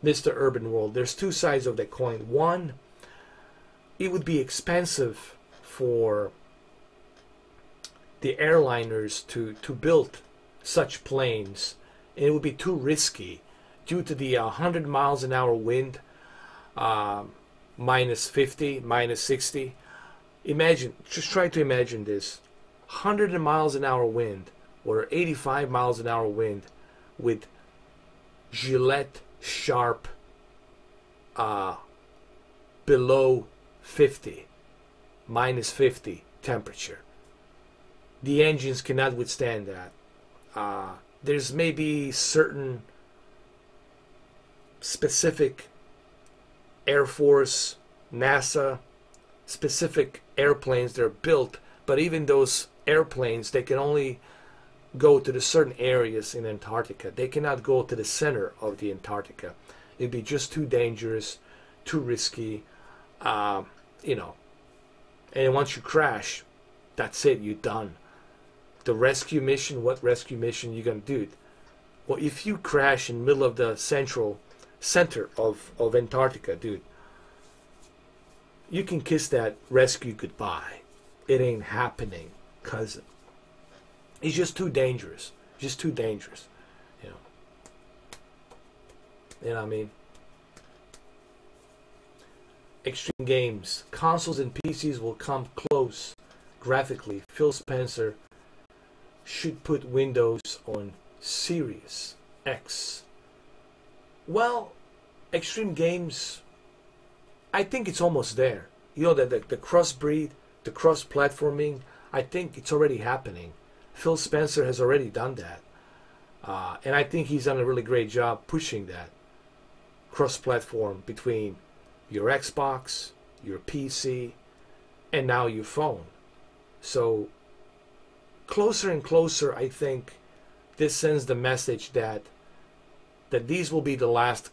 Mr. Urban World, there's two sides of that coin. One, it would be expensive for the airliners to build such planes, and it would be too risky due to the 100 miles an hour wind, minus 50, minus 60. Just try to imagine this: 100 miles an hour wind or 85 miles an hour wind with Gillette sharp below 50, minus 50 temperature. The engines cannot withstand that. There's maybe certain specific Air Force, NASA, specific airplanes that are built, but even those airplanes, they can only go to the certain areas in Antarctica. They cannot go to the center of the Antarctica. It'd be just too dangerous, too risky, And once you crash, that's it, you're done. The rescue mission, what rescue mission you gonna do? Well, if you crash in the middle of the center of Antarctica, dude, you can kiss that rescue goodbye. It ain't happening, cousin. It's just too dangerous. Just too dangerous. You know what I mean? Extreme Games. Consoles and PCs will come close graphically. Phil Spencer should put Windows on Series X. Well, Extreme Games, I think it's almost there. You know, the cross-breed, the cross-platforming, I think it's already happening. Phil Spencer has already done that. And I think he's done a really great job pushing that cross-platform between your Xbox, your PC, and now your phone. So closer and closer, I think this sends the message that these will be the last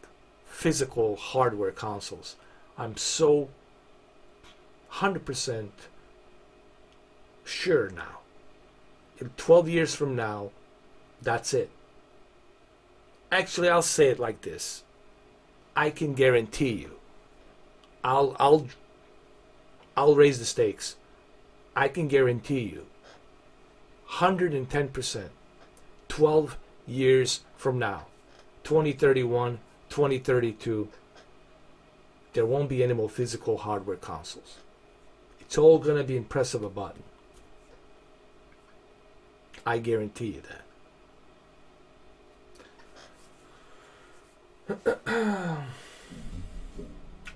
physical hardware consoles. I'm so 100% sure now. In 12 years from now, that's it. Actually, I'll say it like this. I can guarantee you. I'll raise the stakes. I can guarantee you 110%, 12 years from now, 2031, 2032, there won't be any more physical hardware consoles. It's all going to be in press of a button. I guarantee you that.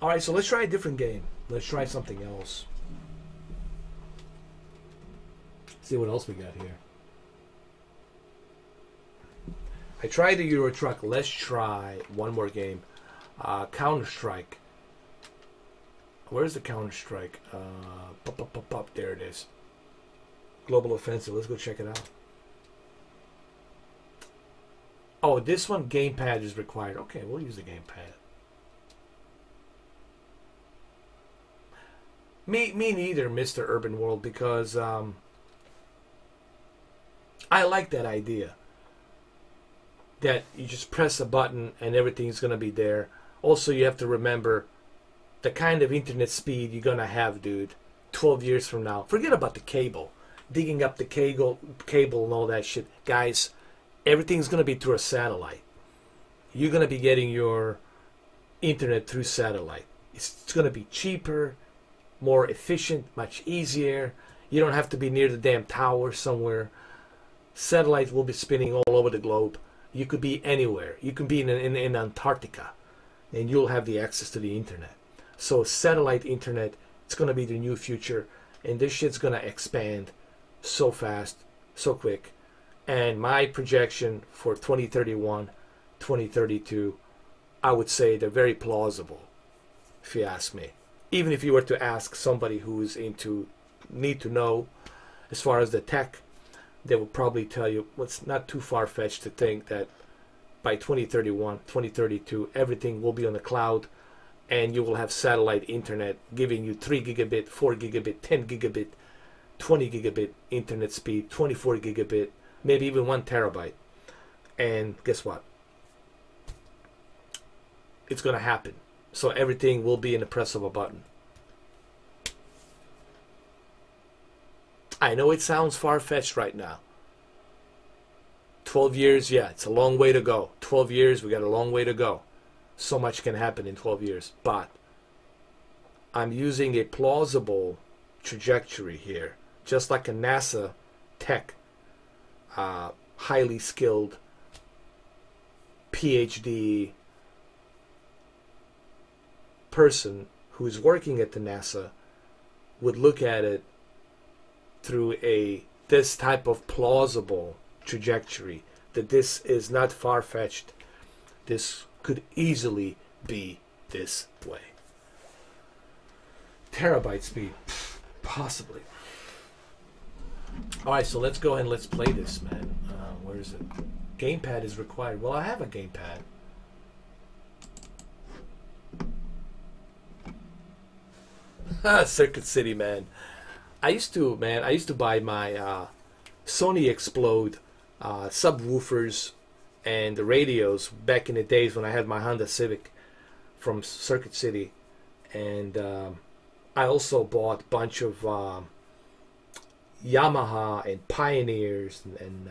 Alright, so let's try a different game. Let's try something else. See what else we got here. I tried the Euro Truck. Let's try one more game. Counter-Strike. Where's the Counter-Strike? There it is. Global Offensive. Let's go check it out. Oh, this one, Gamepad is required. Okay, we'll use the Gamepad. Me neither, Mr. Urban World, because I like that idea. That you just press a button and everything's going to be there. Also, you have to remember the kind of internet speed you're going to have, dude, 12 years from now. Forget about the cable. Digging up the cable and all that shit. Guys, everything's going to be through a satellite. You're going to be getting your internet through satellite. It's going to be cheaper, more efficient, much easier. You don't have to be near the damn tower somewhere. Satellites will be spinning all over the globe. You could be anywhere. You can be in Antarctica, and you'll have the access to the internet. So satellite internet, it's going to be the new future, and this shit's going to expand so fast, so quick. And my projection for 2031, 2032, I would say they're very plausible, if you ask me. Even if you were to ask somebody who's need to know as far as the tech, they will probably tell you, well, it's not too far-fetched to think that by 2031, 2032, everything will be on the cloud, and you will have satellite internet giving you 3 gigabit, 4 gigabit, 10 gigabit, 20 gigabit internet speed, 24 gigabit, maybe even 1 terabyte. And guess what? It's going to happen. So everything will be in the press of a button. I know it sounds far-fetched right now. 12 years, yeah, it's a long way to go. 12 years, we got a long way to go. So much can happen in 12 years. But I'm using a plausible trajectory here. Just like a NASA tech, highly skilled PhD person who's working at the NASA would look at it through this type of plausible trajectory, that this is not far-fetched. This could easily be this way. Terabyte speed, possibly. Alright, so let's go and let's play this, man. Where is it? Gamepad is required. Well, I have a gamepad. Circuit City, man. I used to buy my Sony Explode subwoofers and the radios back in the days when I had my Honda Civic from Circuit City, and I also bought a bunch of Yamaha and Pioneers and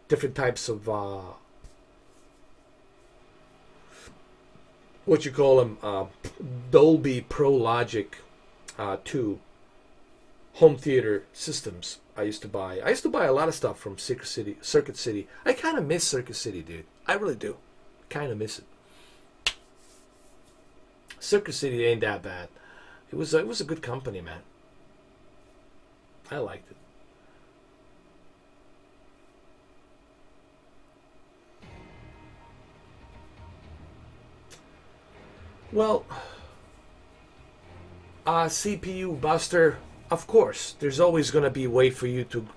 different types of what you call them, Dolby Pro Logic 2 home theater systems. I used to buy a lot of stuff from Circuit City. I kind of miss Circuit City, dude. I really do. Kind of miss it. Circuit City ain't that bad. It was a good company, man. I liked it. Well, CPU buster. Of course, there's always going to be a way for you to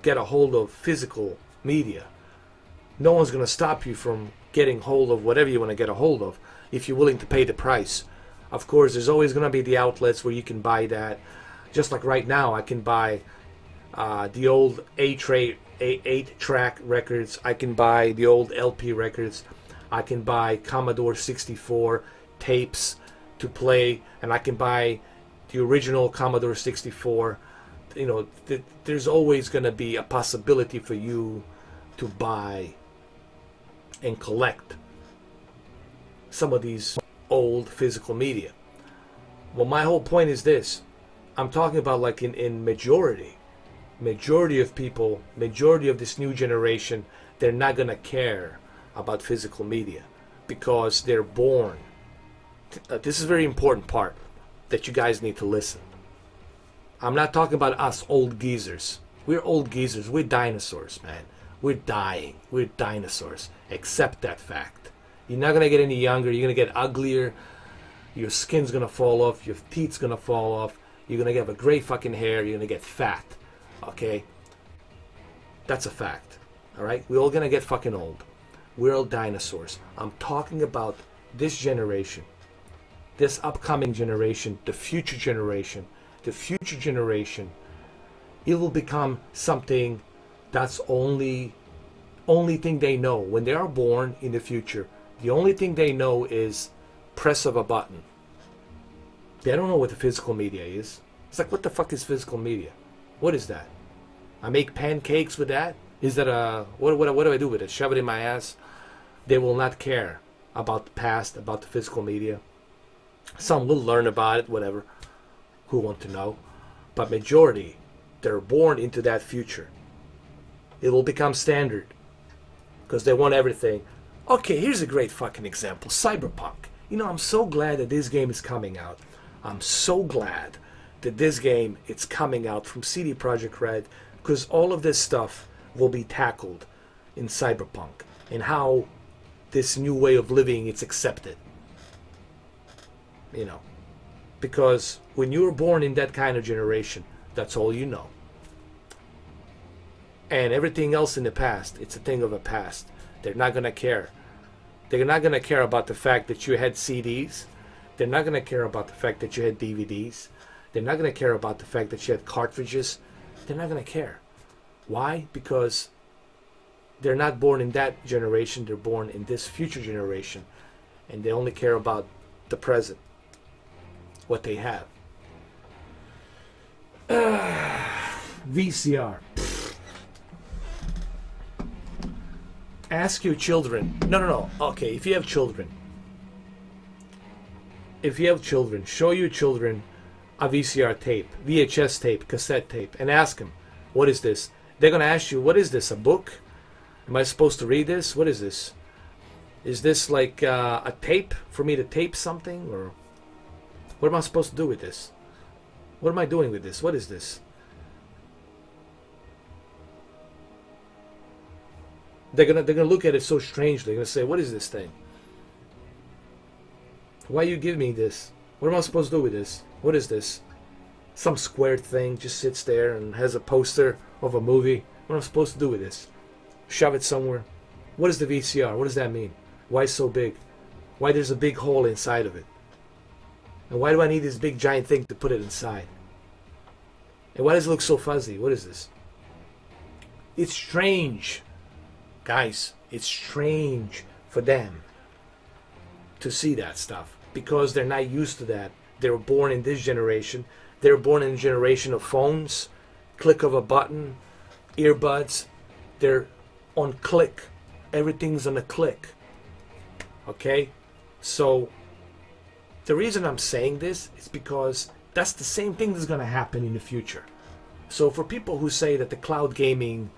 get a hold of physical media. No one's going to stop you from getting hold of whatever you want to get a hold of if you're willing to pay the price. Of course, there's always going to be the outlets where you can buy that. Just like right now, I can buy the old 8-track records. I can buy the old LP records. I can buy Commodore 64 tapes to play, and I can buy the original Commodore 64. You know, there's always going to be a possibility for you to buy and collect some of these old physical media. Well, my whole point is this. I'm talking about like in majority of people, majority of this new generation, they're not going to care about physical media because they're born. This is a very important part that you guys need to listen. I'm not talking about us old geezers. We're old geezers. We're dinosaurs, man. We're dying. We're dinosaurs. Accept that fact. You're not going to get any younger. You're going to get uglier. Your skin's going to fall off. Your teeth's going to fall off. You're going to have a gray fucking hair. You're going to get fat. Okay? That's a fact. Alright? We're all going to get fucking old. We're all dinosaurs. I'm talking about this generation. This upcoming generation. The future generation. The future generation. It will become something that's only thing they know. When they are born in the future, the only thing they know is press of a button. They don't know what the physical media is. It's like, what the fuck is physical media? What is that? I make pancakes with that? Is that a... What do I do with it? Shove it in my ass? They will not care about the past, about the physical media. Some will learn about it, whatever. Who want to know? But majority, they're born into that future. It will become standard. Because they want everything. Okay, here's a great fucking example. Cyberpunk. You know, I'm so glad that this game is coming out. I'm so glad that this game is coming out from CD Projekt Red, because all of this stuff will be tackled in Cyberpunk and how this new way of living is accepted. You know, because when you were born in that kind of generation, that's all you know. And everything else in the past, it's a thing of a past. They're not going to care. They're not going to care about the fact that you had CDs. They're not going to care about the fact that you had DVDs. They're not going to care about the fact that you had cartridges. They're not going to care. Why? Because they're not born in that generation. They're born in this future generation. And they only care about the present. What they have. VCR. Ask your children. No. Okay, if you have children. If you have children, show your children a VCR tape, VHS tape, cassette tape, and ask them, what is this? They're going to ask you, what is this, a book? Am I supposed to read this? What is this? Is this like a tape for me to tape something? Or what am I supposed to do with this? What am I doing with this? What is this? They're gonna look at it so strangely. They're gonna say, what is this thing? Why you give me this? What am I supposed to do with this? What is this? Some squared thing just sits there and has a poster of a movie. What am I supposed to do with this? Shove it somewhere? What is the VCR? What does that mean? Why so big? Why there's a big hole inside of it? And why do I need this big giant thing to put it inside? And why does it look so fuzzy? What is this? It's strange. Guys, it's strange for them to see that stuff because they're not used to that. They were born in this generation. They were born in a generation of phones, click of a button, earbuds. They're on click. Everything's on a click. Okay? So the reason I'm saying this is because that's the same thing that's going to happen in the future. So for people who say that the cloud gaming,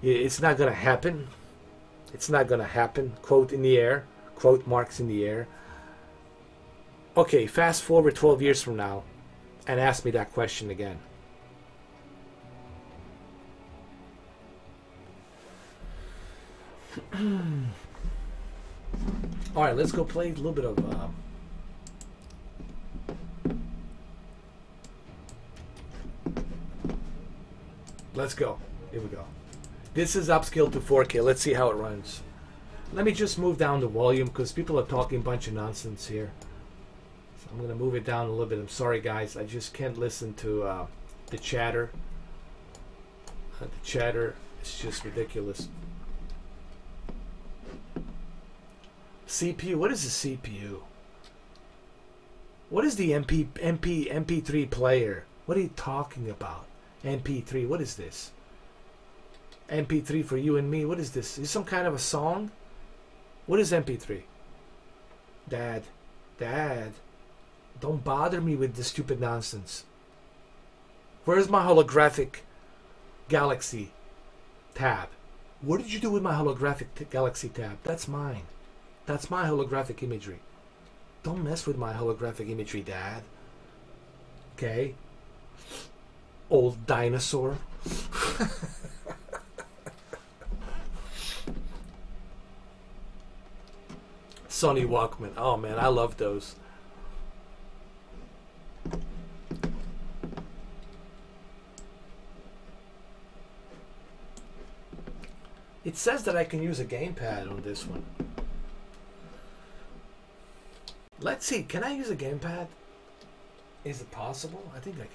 it's not going to happen, it's not going to happen, quote in the air, quote marks in the air. Okay, fast forward 12 years from now and ask me that question again. All right, let's go play a little bit of let's go. Here we go. This is upscaled to 4K. Let's see how it runs. Let me just move down the volume because people are talking a bunch of nonsense here. So I'm going to move it down a little bit. I'm sorry, guys. I just can't listen to the chatter. The chatter is just ridiculous. CPU. What is a CPU? What is the MP3 player? What are you talking about? MP3. What is this? MP3 for you and me. What is this? Is this some kind of a song? What is MP3? Dad. Don't bother me with this stupid nonsense. Where's my holographic Galaxy tab? What did you do with my holographic Galaxy tab? That's mine. That's my holographic imagery. Don't mess with my holographic imagery, Dad. Okay? Old dinosaur. Sony Walkman. Oh man, I love those. It says that I can use a gamepad on this one. Let's see, can I use a gamepad? Is it possible? I think I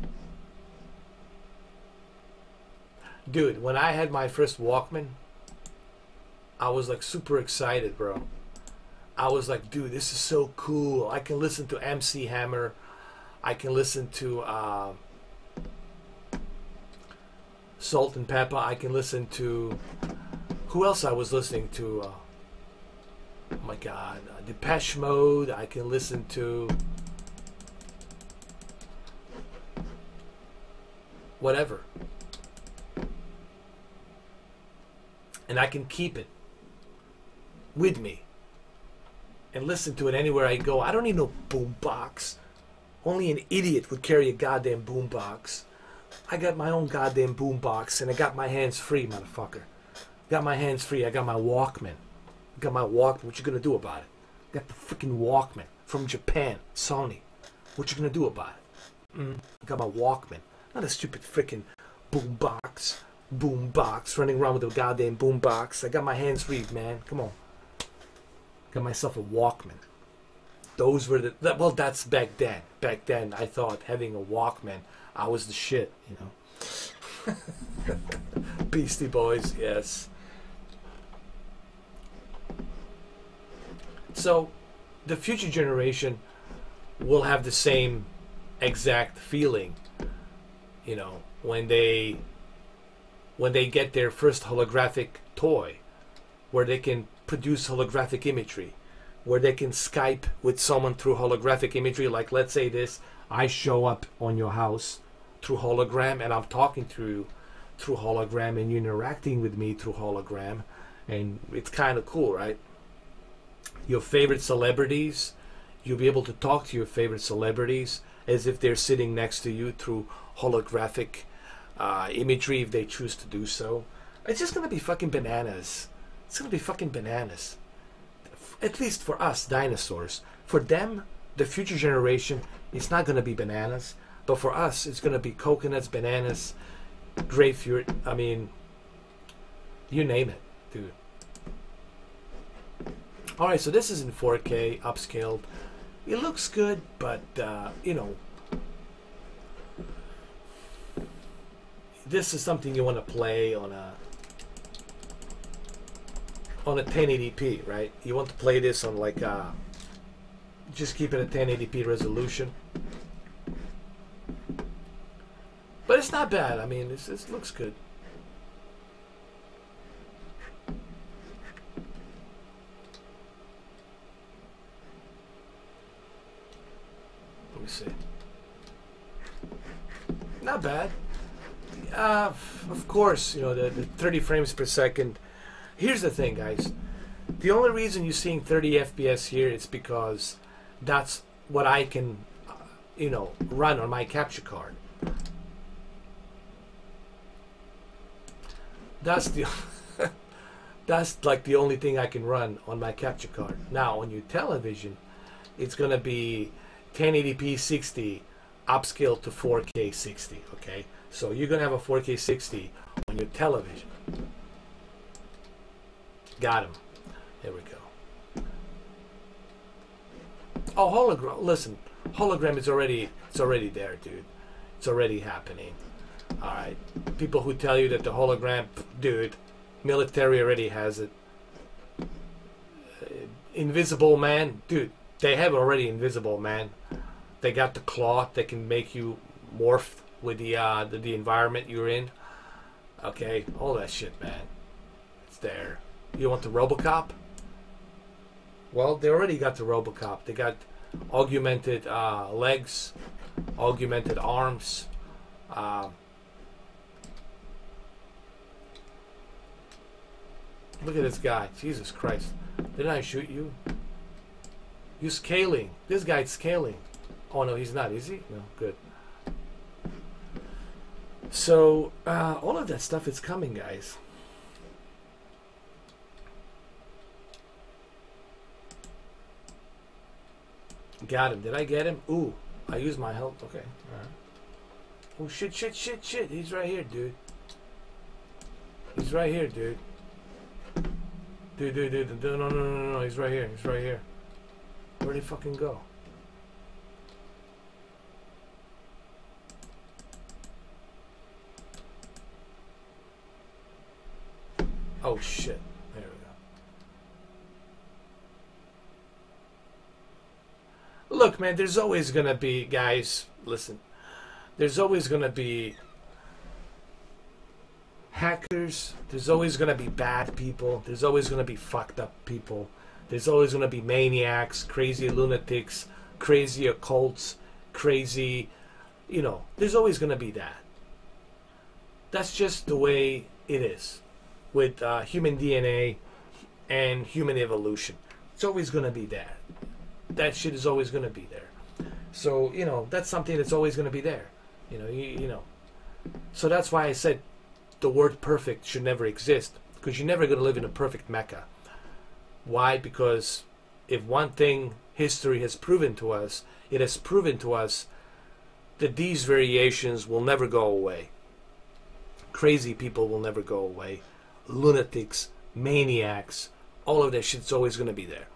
can. Dude, when I had my first Walkman, I was like super excited, bro. I was like, dude, this is so cool. I can listen to MC Hammer. I can listen to Salt and Pepper. I can listen to... Who else I was listening to? Oh my God. Depeche Mode. I can listen to... whatever. And I can keep it with me and listen to it anywhere I go. I don't need no boombox. Only an idiot would carry a goddamn boombox. I got my own goddamn boombox and I got my hands free, motherfucker. Got my hands free. I got my Walkman. Got my Walkman. What you gonna do about it? Got the freaking Walkman from Japan, Sony. What you gonna do about it? I got my Walkman. Not a stupid freaking boombox. Boombox, running around with a goddamn boombox. I got my hands free, man. Come on. Got myself a Walkman. Those were the... well, that's back then. Back then, I thought having a Walkman, I was the shit, you know. Beastie Boys, yes. So, the future generation will have the same exact feeling, you know, when they get their first holographic toy, where they can produce holographic imagery, where they can Skype with someone through holographic imagery. Like, let's say this, I show up on your house through hologram and I'm talking to you through hologram and you're interacting with me through hologram, and it's kind of cool, right? Your favorite celebrities, you'll be able to talk to your favorite celebrities as if they're sitting next to you through holographic imagery if they choose to do so. It's just gonna be fucking bananas. It's gonna be fucking bananas. At least for us dinosaurs. For them, the future generation, it's not gonna be bananas. But for us, it's gonna be coconuts, bananas, grapefruit. I mean, you name it, dude. All right, so this is in 4K, upscaled. It looks good, but you know, this is something you want to play on a 1080p, right? You want to play this on like just keep it at 1080p resolution. But it's not bad. I mean, it looks good. Not bad. Of course, you know, the 30 frames per second. Here's the thing, guys. The only reason you're seeing 30 FPS here is because that's what I can, you know, run on my capture card. That's the that's like the only thing I can run on my capture card. Now on your television, it's gonna be 1080p 60 upscaled to 4K 60. Okay, so you're gonna have a 4K 60 on your television. Got him. There we go. Oh, hologram. Listen, hologram is already there, dude. It's already happening. All right. People who tell you that the hologram, dude, military already has it. Invisible Man, dude. They have already Invisible Man. They got the cloth that can make you morph with the environment you're in. Okay, all that shit, man. It's there. You want the RoboCop? Well, they already got the RoboCop. They got augmented legs, augmented arms. Look at this guy. Jesus Christ. Didn't I shoot you? You're scaling. This guy's scaling. Oh, no, he's not, is he? No, good. So, all of that stuff is coming, guys. Got him. Did I get him? Ooh, I used my health. Okay. Alright. Oh, shit. He's right here, dude. He's right here, dude. Dude. No. He's right here. Where'd he fucking go? Oh, shit. There we go. Look, man, there's always gonna be, guys, listen, there's always gonna be hackers, there's always gonna be bad people, there's always gonna be fucked up people, there's always gonna be maniacs, crazy lunatics, crazy occults, crazy, you know, there's always gonna be that. That's just the way it is with human DNA and human evolution. It's always gonna be that. That shit is always going to be there. So, you know, that's something that's always going to be there. You know, you know. So that's why I said the word perfect should never exist. Because you're never going to live in a perfect Mecca. Why? Because if one thing history has proven to us, it has proven to us that these variations will never go away. Crazy people will never go away. Lunatics, maniacs, all of that shit's always going to be there.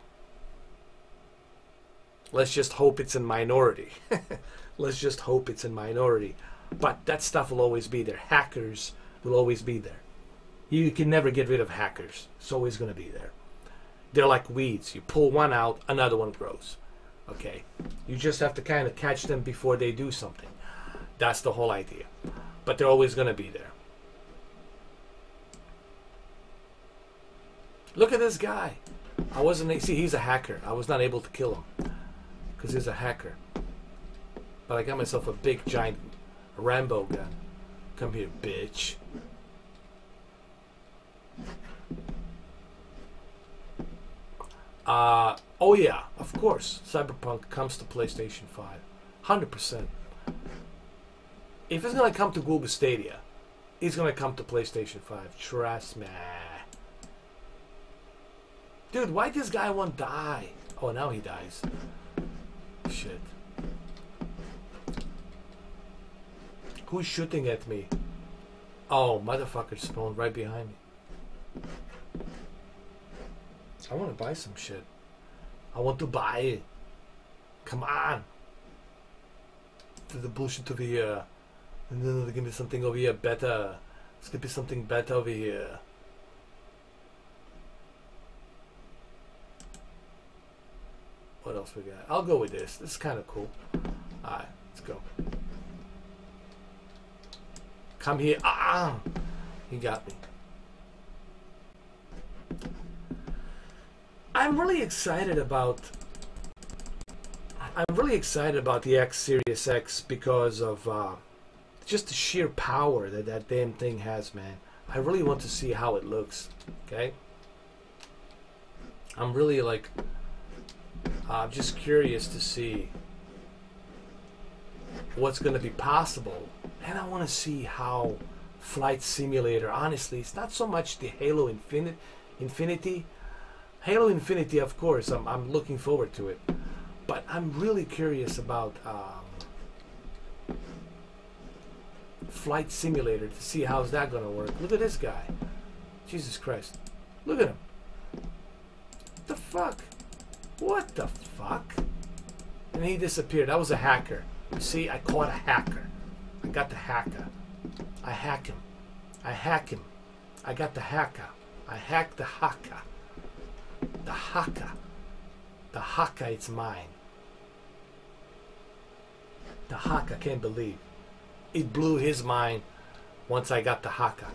Let's just hope it's in minority. Let's just hope it's in minority. But that stuff will always be there. Hackers will always be there. You can never get rid of hackers. It's always going to be there. They're like weeds. You pull one out, another one grows. Okay? You just have to kind of catch them before they do something. That's the whole idea. But they're always going to be there. Look at this guy. See, he's a hacker. I was not able to kill him. Because he's a hacker. But I got myself a big, giant Rambo gun. Come here, bitch. Oh yeah, of course. Cyberpunk comes to PlayStation 5. 100%. If it's going to come to Google Stadia, it's going to come to PlayStation 5. Trust me. Dude, why this guy won't die? Oh, now he dies. Shit. Who's shooting at me? Oh, motherfucker spawned right behind me. I want to buy some shit. I want to buy it. Come on. To the bullshit over here. And then give me something over here better. It's gonna be something better over here. What else we got? I'll go with this. This is kind of cool. Alright, let's go. Come here. Ah! He got me. I'm really excited about the X Series X because of just the sheer power that that damn thing has, man. I really want to see how it looks. Okay, I'm really like just curious to see what's going to be possible, and I want to see how Flight Simulator. Honestly, it's not so much the Halo Infinity. Halo Infinity, of course, I'm looking forward to it, but I'm really curious about Flight Simulator to see how's that going to work. Look at this guy. Jesus Christ. Look at him. What the fuck? What the fuck? And he disappeared. That was a hacker. You see, I caught a hacker. I got the hacker. I hack him. I hack him. I got the hacker. I hacked the hacker. The hacker. The hacker, it's mine. The hacker, can't believe. It blew his mind once I got the hacker.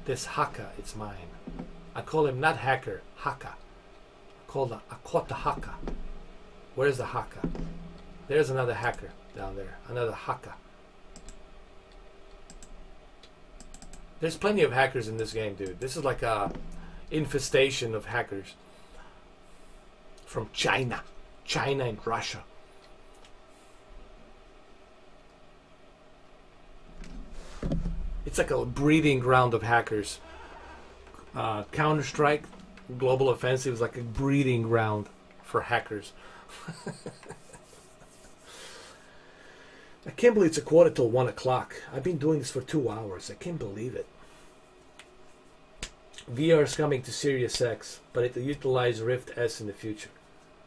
This hacker, it's mine. I call him not hacker, hacker. I caught the hacker. Where's the hacker? There's another hacker down there. Another hacker. There's plenty of hackers in this game, dude. This is like a infestation of hackers. From China. China and Russia. It's like a breeding ground of hackers. Counter-Strike, Global Offensive is like a breeding ground for hackers. I can't believe it's a quarter till 1 o'clock. I've been doing this for 2 hours. I can't believe it. VR is coming to Series X, but it will utilize Rift S in the future.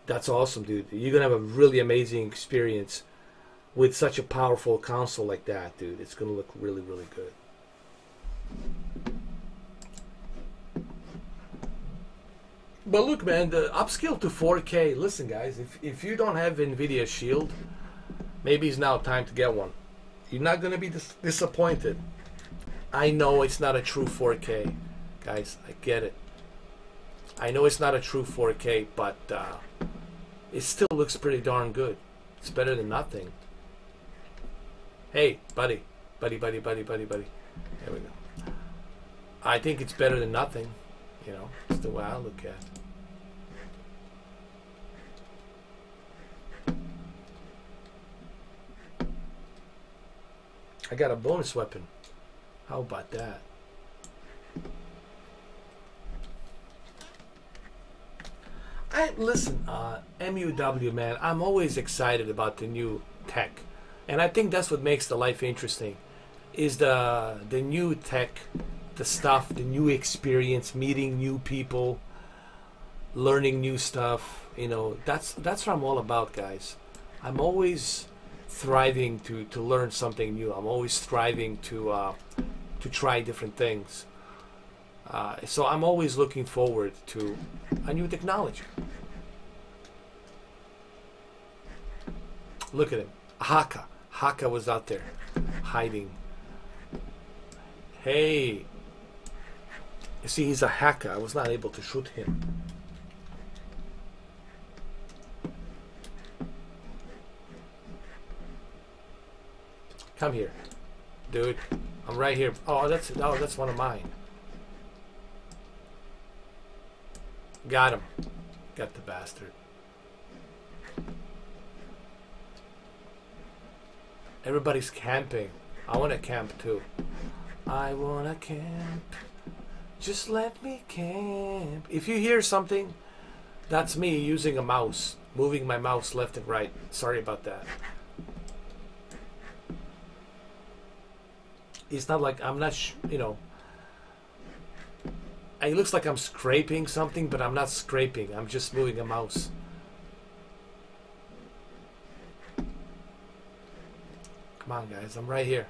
That's awesome, dude. You're going to have a really amazing experience with such a powerful console like that, dude. It's going to look really, really good. But look, man, the upscale to 4K. Listen, guys, if you don't have NVIDIA Shield, maybe it's now time to get one. You're not going to be disappointed. I know it's not a true 4K, guys. I get it. I know it's not a true 4K, but it still looks pretty darn good. It's better than nothing. Hey, buddy. Buddy. There we go. I think it's better than nothing. You know, it's the way I look at it. I got a bonus weapon. How about that? Listen, MUW, man, I'm always excited about the new tech. And I think that's what makes the life interesting. Is the new tech, the stuff, the new experience, meeting new people, learning new stuff. You know, that's what I'm all about, guys. I'm always thriving to learn something new. I'm always striving to try different things. So I'm always looking forward to a new technology. Look at him. Haka. Haka was out there hiding. Hey. You see, he's a hacker. I was not able to shoot him. Come here, dude. I'm right here. Oh, that's one of mine. Got him. Got the bastard. Everybody's camping. I want to camp too. I want to camp. Just let me camp. If you hear something, that's me using a mouse. Moving my mouse left and right. Sorry about that. It's not like I'm not, you know. It looks like I'm scraping something, but I'm not scraping. I'm just moving a mouse. Come on, guys. I'm right here.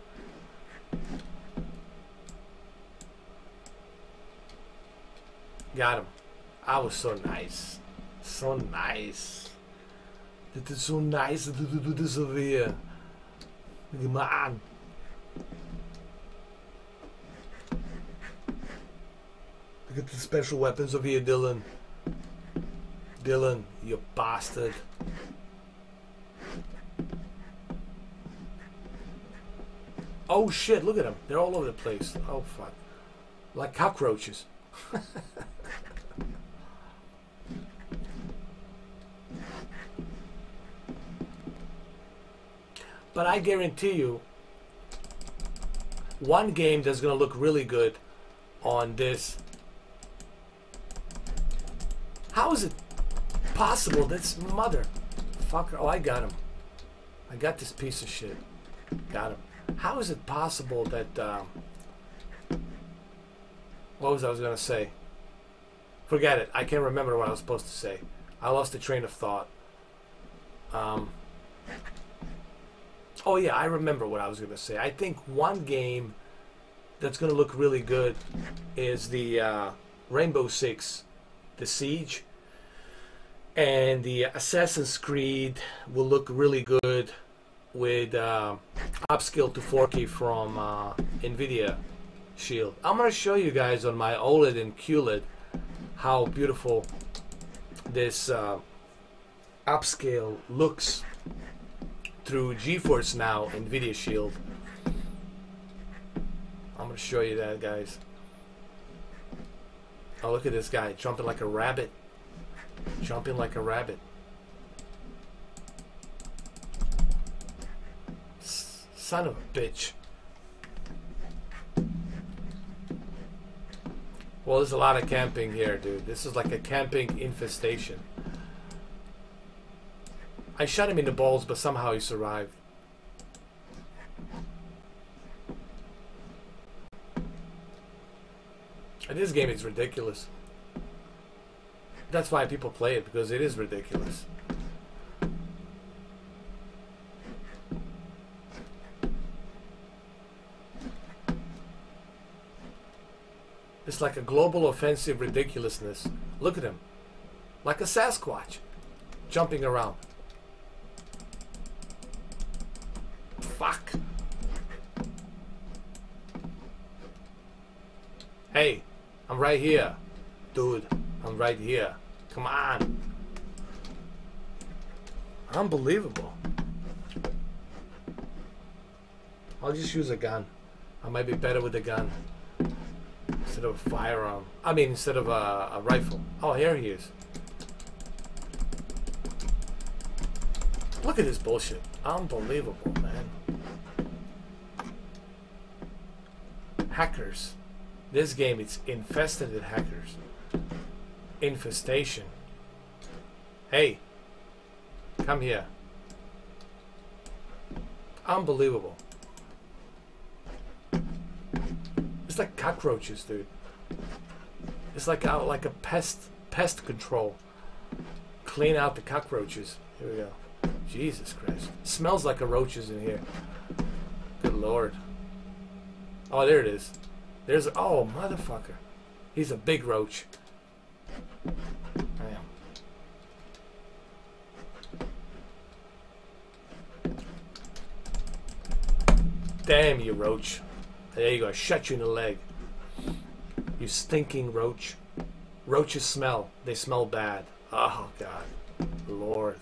Got him. I was so nice. So nice. Dit is so nice dat du das so weer. Come on. Look at the special weapons over here, Dylan. Dylan, you bastard. Oh shit, look at them. They're all over the place. Oh fuck. Like cockroaches. But I guarantee you, one game that's going to look really good on this. How is it possible? This motherfucker. Oh, I got him. I got this piece of shit. Got him. How is it possible that... what was I going to say? Forget it. I can't remember what I was supposed to say. I lost the train of thought. Oh yeah, I remember what I was going to say. I think one game that's going to look really good is the Rainbow Six, the Siege. And the Assassin's Creed will look really good with Upscale to 4K from NVIDIA Shield. I'm going to show you guys on my OLED and QLED how beautiful this Upscale looks through GeForce now, NVIDIA Shield. I'm going to show you that, guys. Oh, look at this guy jumping like a rabbit. Jumping like a rabbit. Son of a bitch. Well, there's a lot of camping here, dude. This is like a camping infestation. I shot him in the balls, but somehow he survived. And this game is ridiculous. That's why people play it, because it is ridiculous. It's like a global offensive ridiculousness. Look at him. Like a Sasquatch. Jumping around. Fuck. Hey, I'm right here. Dude, I'm right here. Come on. Unbelievable. I'll just use a gun. I might be better with a gun instead of a firearm. I mean, instead of a rifle. Oh, here he is. Look at this bullshit. Unbelievable, man. Hackers. This game, it's infested with hackers. Infestation. Hey, come here. Unbelievable. It's like cockroaches, dude. It's like a pest control. Clean out the cockroaches. Here we go. Jesus Christ. Smells like a roaches in here. Good Lord. Oh, there it is. There's, oh, motherfucker. He's a big roach. Damn. Damn you, roach. There you go. I shot you in the leg. You stinking roach. Roaches smell. They smell bad. Oh, God. Lord.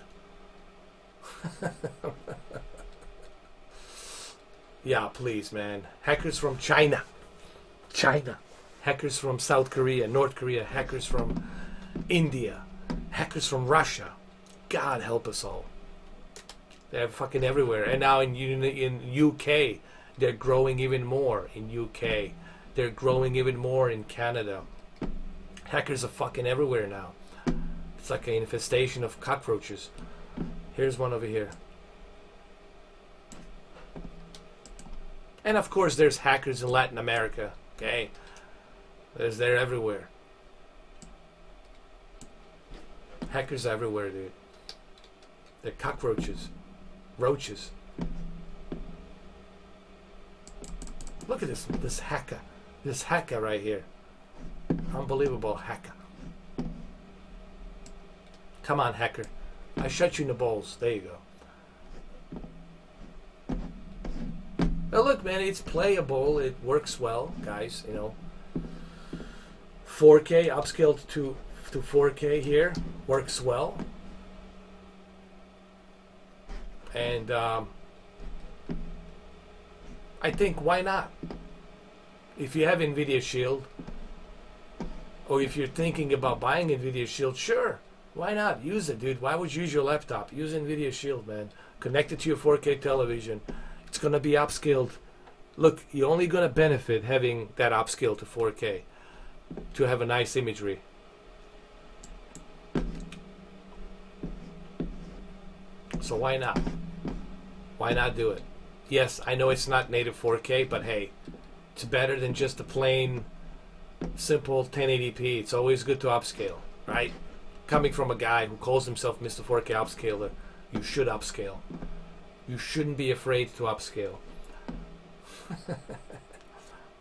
Yeah, please, man. Hackers from China. China. Hackers from South Korea, North Korea. Hackers from India. Hackers from Russia. God help us all. They're fucking everywhere. And now in UK, they're growing even more. In UK, they're growing even more in Canada. Hackers are fucking everywhere now. It's like an infestation of cockroaches. Here's one over here. And of course, there's hackers in Latin America. Okay, they're everywhere. Hackers everywhere, dude. They're cockroaches, roaches. Look at this hacker right here. Unbelievable hacker. Come on, hacker. I shot you in the balls. There you go. Now look, man, it's playable. It works well, guys. You know, 4K upscaled to 4K here works well. And I think, why not? If you have NVIDIA Shield, or if you're thinking about buying NVIDIA Shield, sure, why not? Use it, dude. Why would you use your laptop? Use NVIDIA Shield, man. Connect it to your 4K television. It's going to be upscaled. Look, you're only going to benefit having that upscale to 4K to have a nice imagery. So why not? Why not do it? Yes, I know it's not native 4K, but hey, it's better than just a plain, simple 1080p. It's always good to upscale, right? Coming from a guy who calls himself Mr. 4K Upscaler, you should upscale. You shouldn't be afraid to upscale.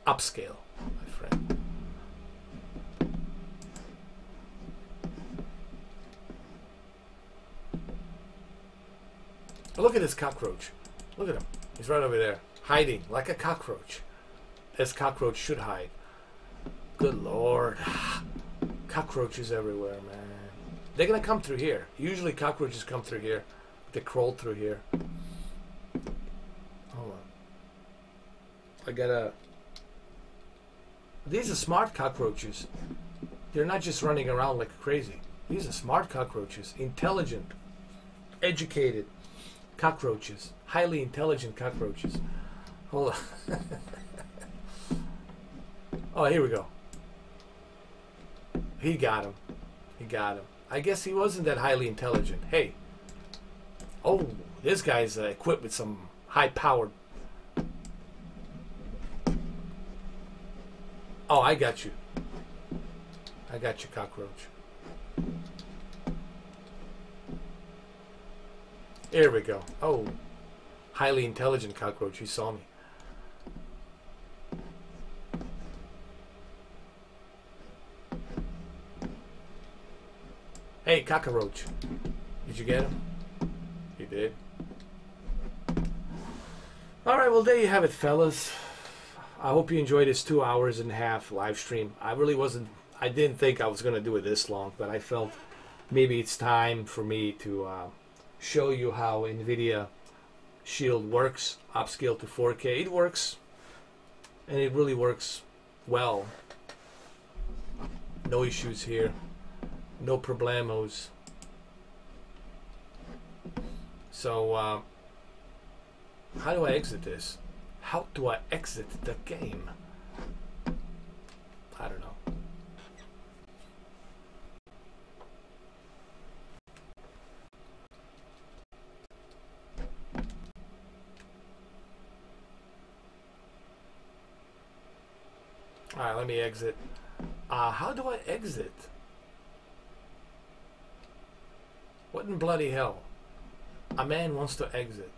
Upscale, my friend. Look at this cockroach. Look at him. He's right over there, hiding like a cockroach, as cockroach should hide. Good Lord. Cockroaches everywhere, man. They're gonna come through here. Usually cockroaches come through here. They crawl through here. Hold on. I gotta... These are smart cockroaches. They're not just running around like crazy. These are smart cockroaches. Intelligent. Educated cockroaches. Highly intelligent cockroaches. Hold on. Oh, here we go. He got him. He got him. I guess he wasn't that highly intelligent. Hey. Oh, this guy's equipped with some high-powered... Oh, I got you. I got you, cockroach. Here we go. Oh, highly intelligent cockroach. He saw me. Hey, cockroach. Did you get him? You did. Alright, well, there you have it, fellas. I hope you enjoyed this 2 hours and a half live stream. I didn't think I was going to do it this long, but I felt maybe it's time for me to show you how NVIDIA Shield works, upscale to 4K. It works, and it really works well. No issues here. No problemos. So, how do I exit this? How do I exit the game? I don't know. Alright, let me exit. How do I exit? What in bloody hell? A man wants to exit.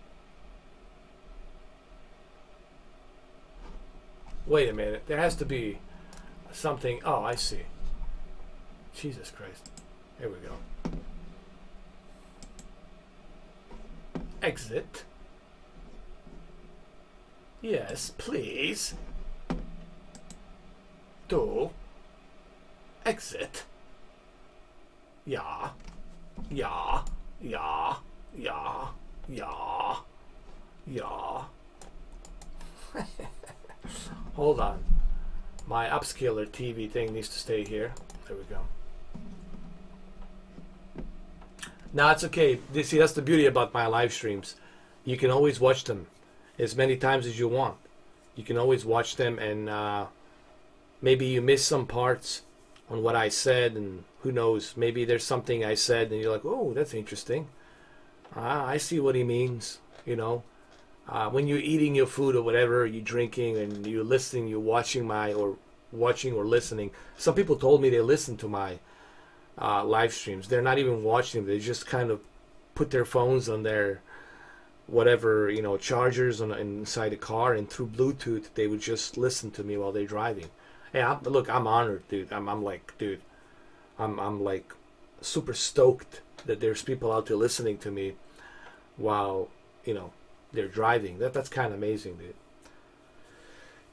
Wait a minute. There has to be something. Oh, I see. Jesus Christ. Here we go. Exit. Yes, please. Do. Exit. Yeah. Yeah. Yeah. Yeah. Yeah. Yeah. Hold on. My upscaler TV thing needs to stay here. There we go. Now it's okay. See, that's the beauty about my live streams. You can always watch them as many times as you want. You can always watch them, and maybe you miss some parts on what I said, and who knows, maybe there's something I said and you're like, oh, that's interesting. I see what he means, you know. When you're eating your food or whatever, you're drinking and you're listening, you're watching or listening. Some people told me they listen to my live streams. They're not even watching. They just kind of put their phones on their whatever, you know, chargers inside the car, and through Bluetooth they would just listen to me while they're driving. Hey, look, I'm honored, dude. I'm like, dude, I'm like super stoked that there's people out there listening to me while, you know, they're driving. That's kind of amazing, dude.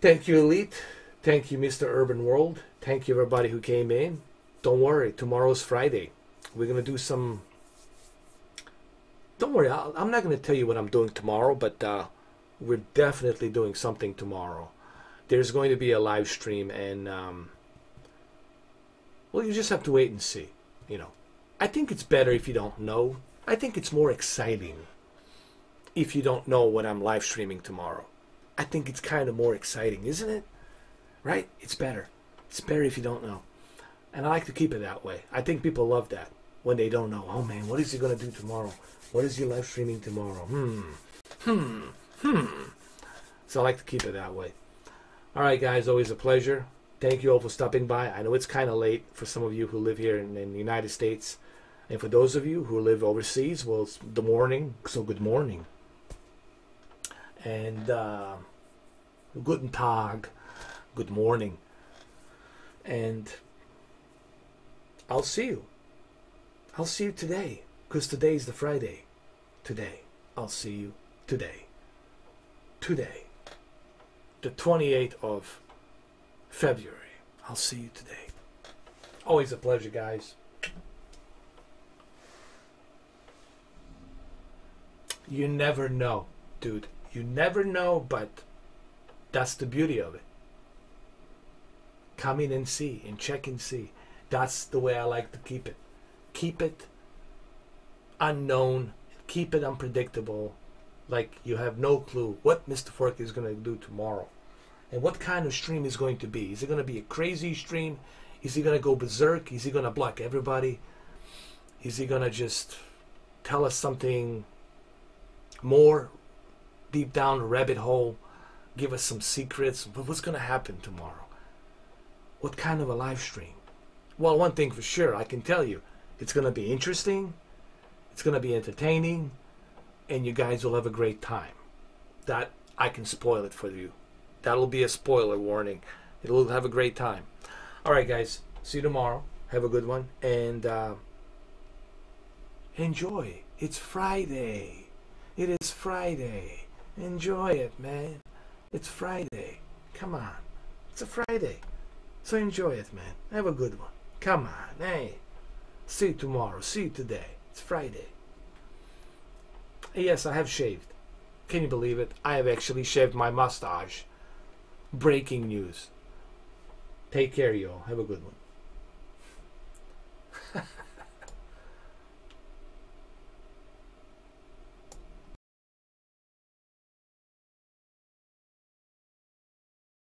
Thank you, Elite. Thank you, Mr. Urban World. Thank you, everybody who came in. Don't worry, tomorrow's Friday. We're going to do some... Don't worry, I'm not going to tell you what I'm doing tomorrow, but we're definitely doing something tomorrow. There's going to be a live stream, and well, you just have to wait and see. You know, I think it's better if you don't know. I think it's more exciting if you don't know when I'm live streaming tomorrow. I think it's kind of more exciting, isn't it? Right? It's better. It's better if you don't know. And I like to keep it that way. I think people love that when they don't know. Oh man, what is he going to do tomorrow? What is he live streaming tomorrow? So I like to keep it that way. All right, guys, always a pleasure. Thank you all for stopping by. I know it's kind of late for some of you who live here in the United States. And for those of you who live overseas, well, it's the morning, so good morning. And guten Tag, good morning. And I'll see you. I'll see you today, because today is the Friday. Today. I'll see you today. Today. The 28th of February. I'll see you today. Always a pleasure, guys. You never know, dude. You never know, but that's the beauty of it. Come in and see, and check and see. That's the way I like to keep it. Keep it unknown. Keep it unpredictable. Like you have no clue what Mr. Fork is going to do tomorrow. And what kind of stream is going to be. Is it going to be a crazy stream? Is he going to go berserk? Is he going to block everybody? Is he going to just tell us something more deep down the rabbit hole? Give us some secrets? But what's going to happen tomorrow? What kind of a live stream? Well, one thing for sure, I can tell you. It's going to be interesting. It's going to be entertaining. And you guys will have a great time. That, I can spoil it for you. That'll be a spoiler warning. It'll have a great time. All right, guys. See you tomorrow. Have a good one. And enjoy. It's Friday. It is Friday. Enjoy it, man. It's Friday. Come on. It's a Friday. So enjoy it, man. Have a good one. Come on. Hey. See you tomorrow. See you today. It's Friday. Yes, I have shaved. Can you believe it? I have actually shaved my mustache. Breaking news. Take care, y'all. Have a good one.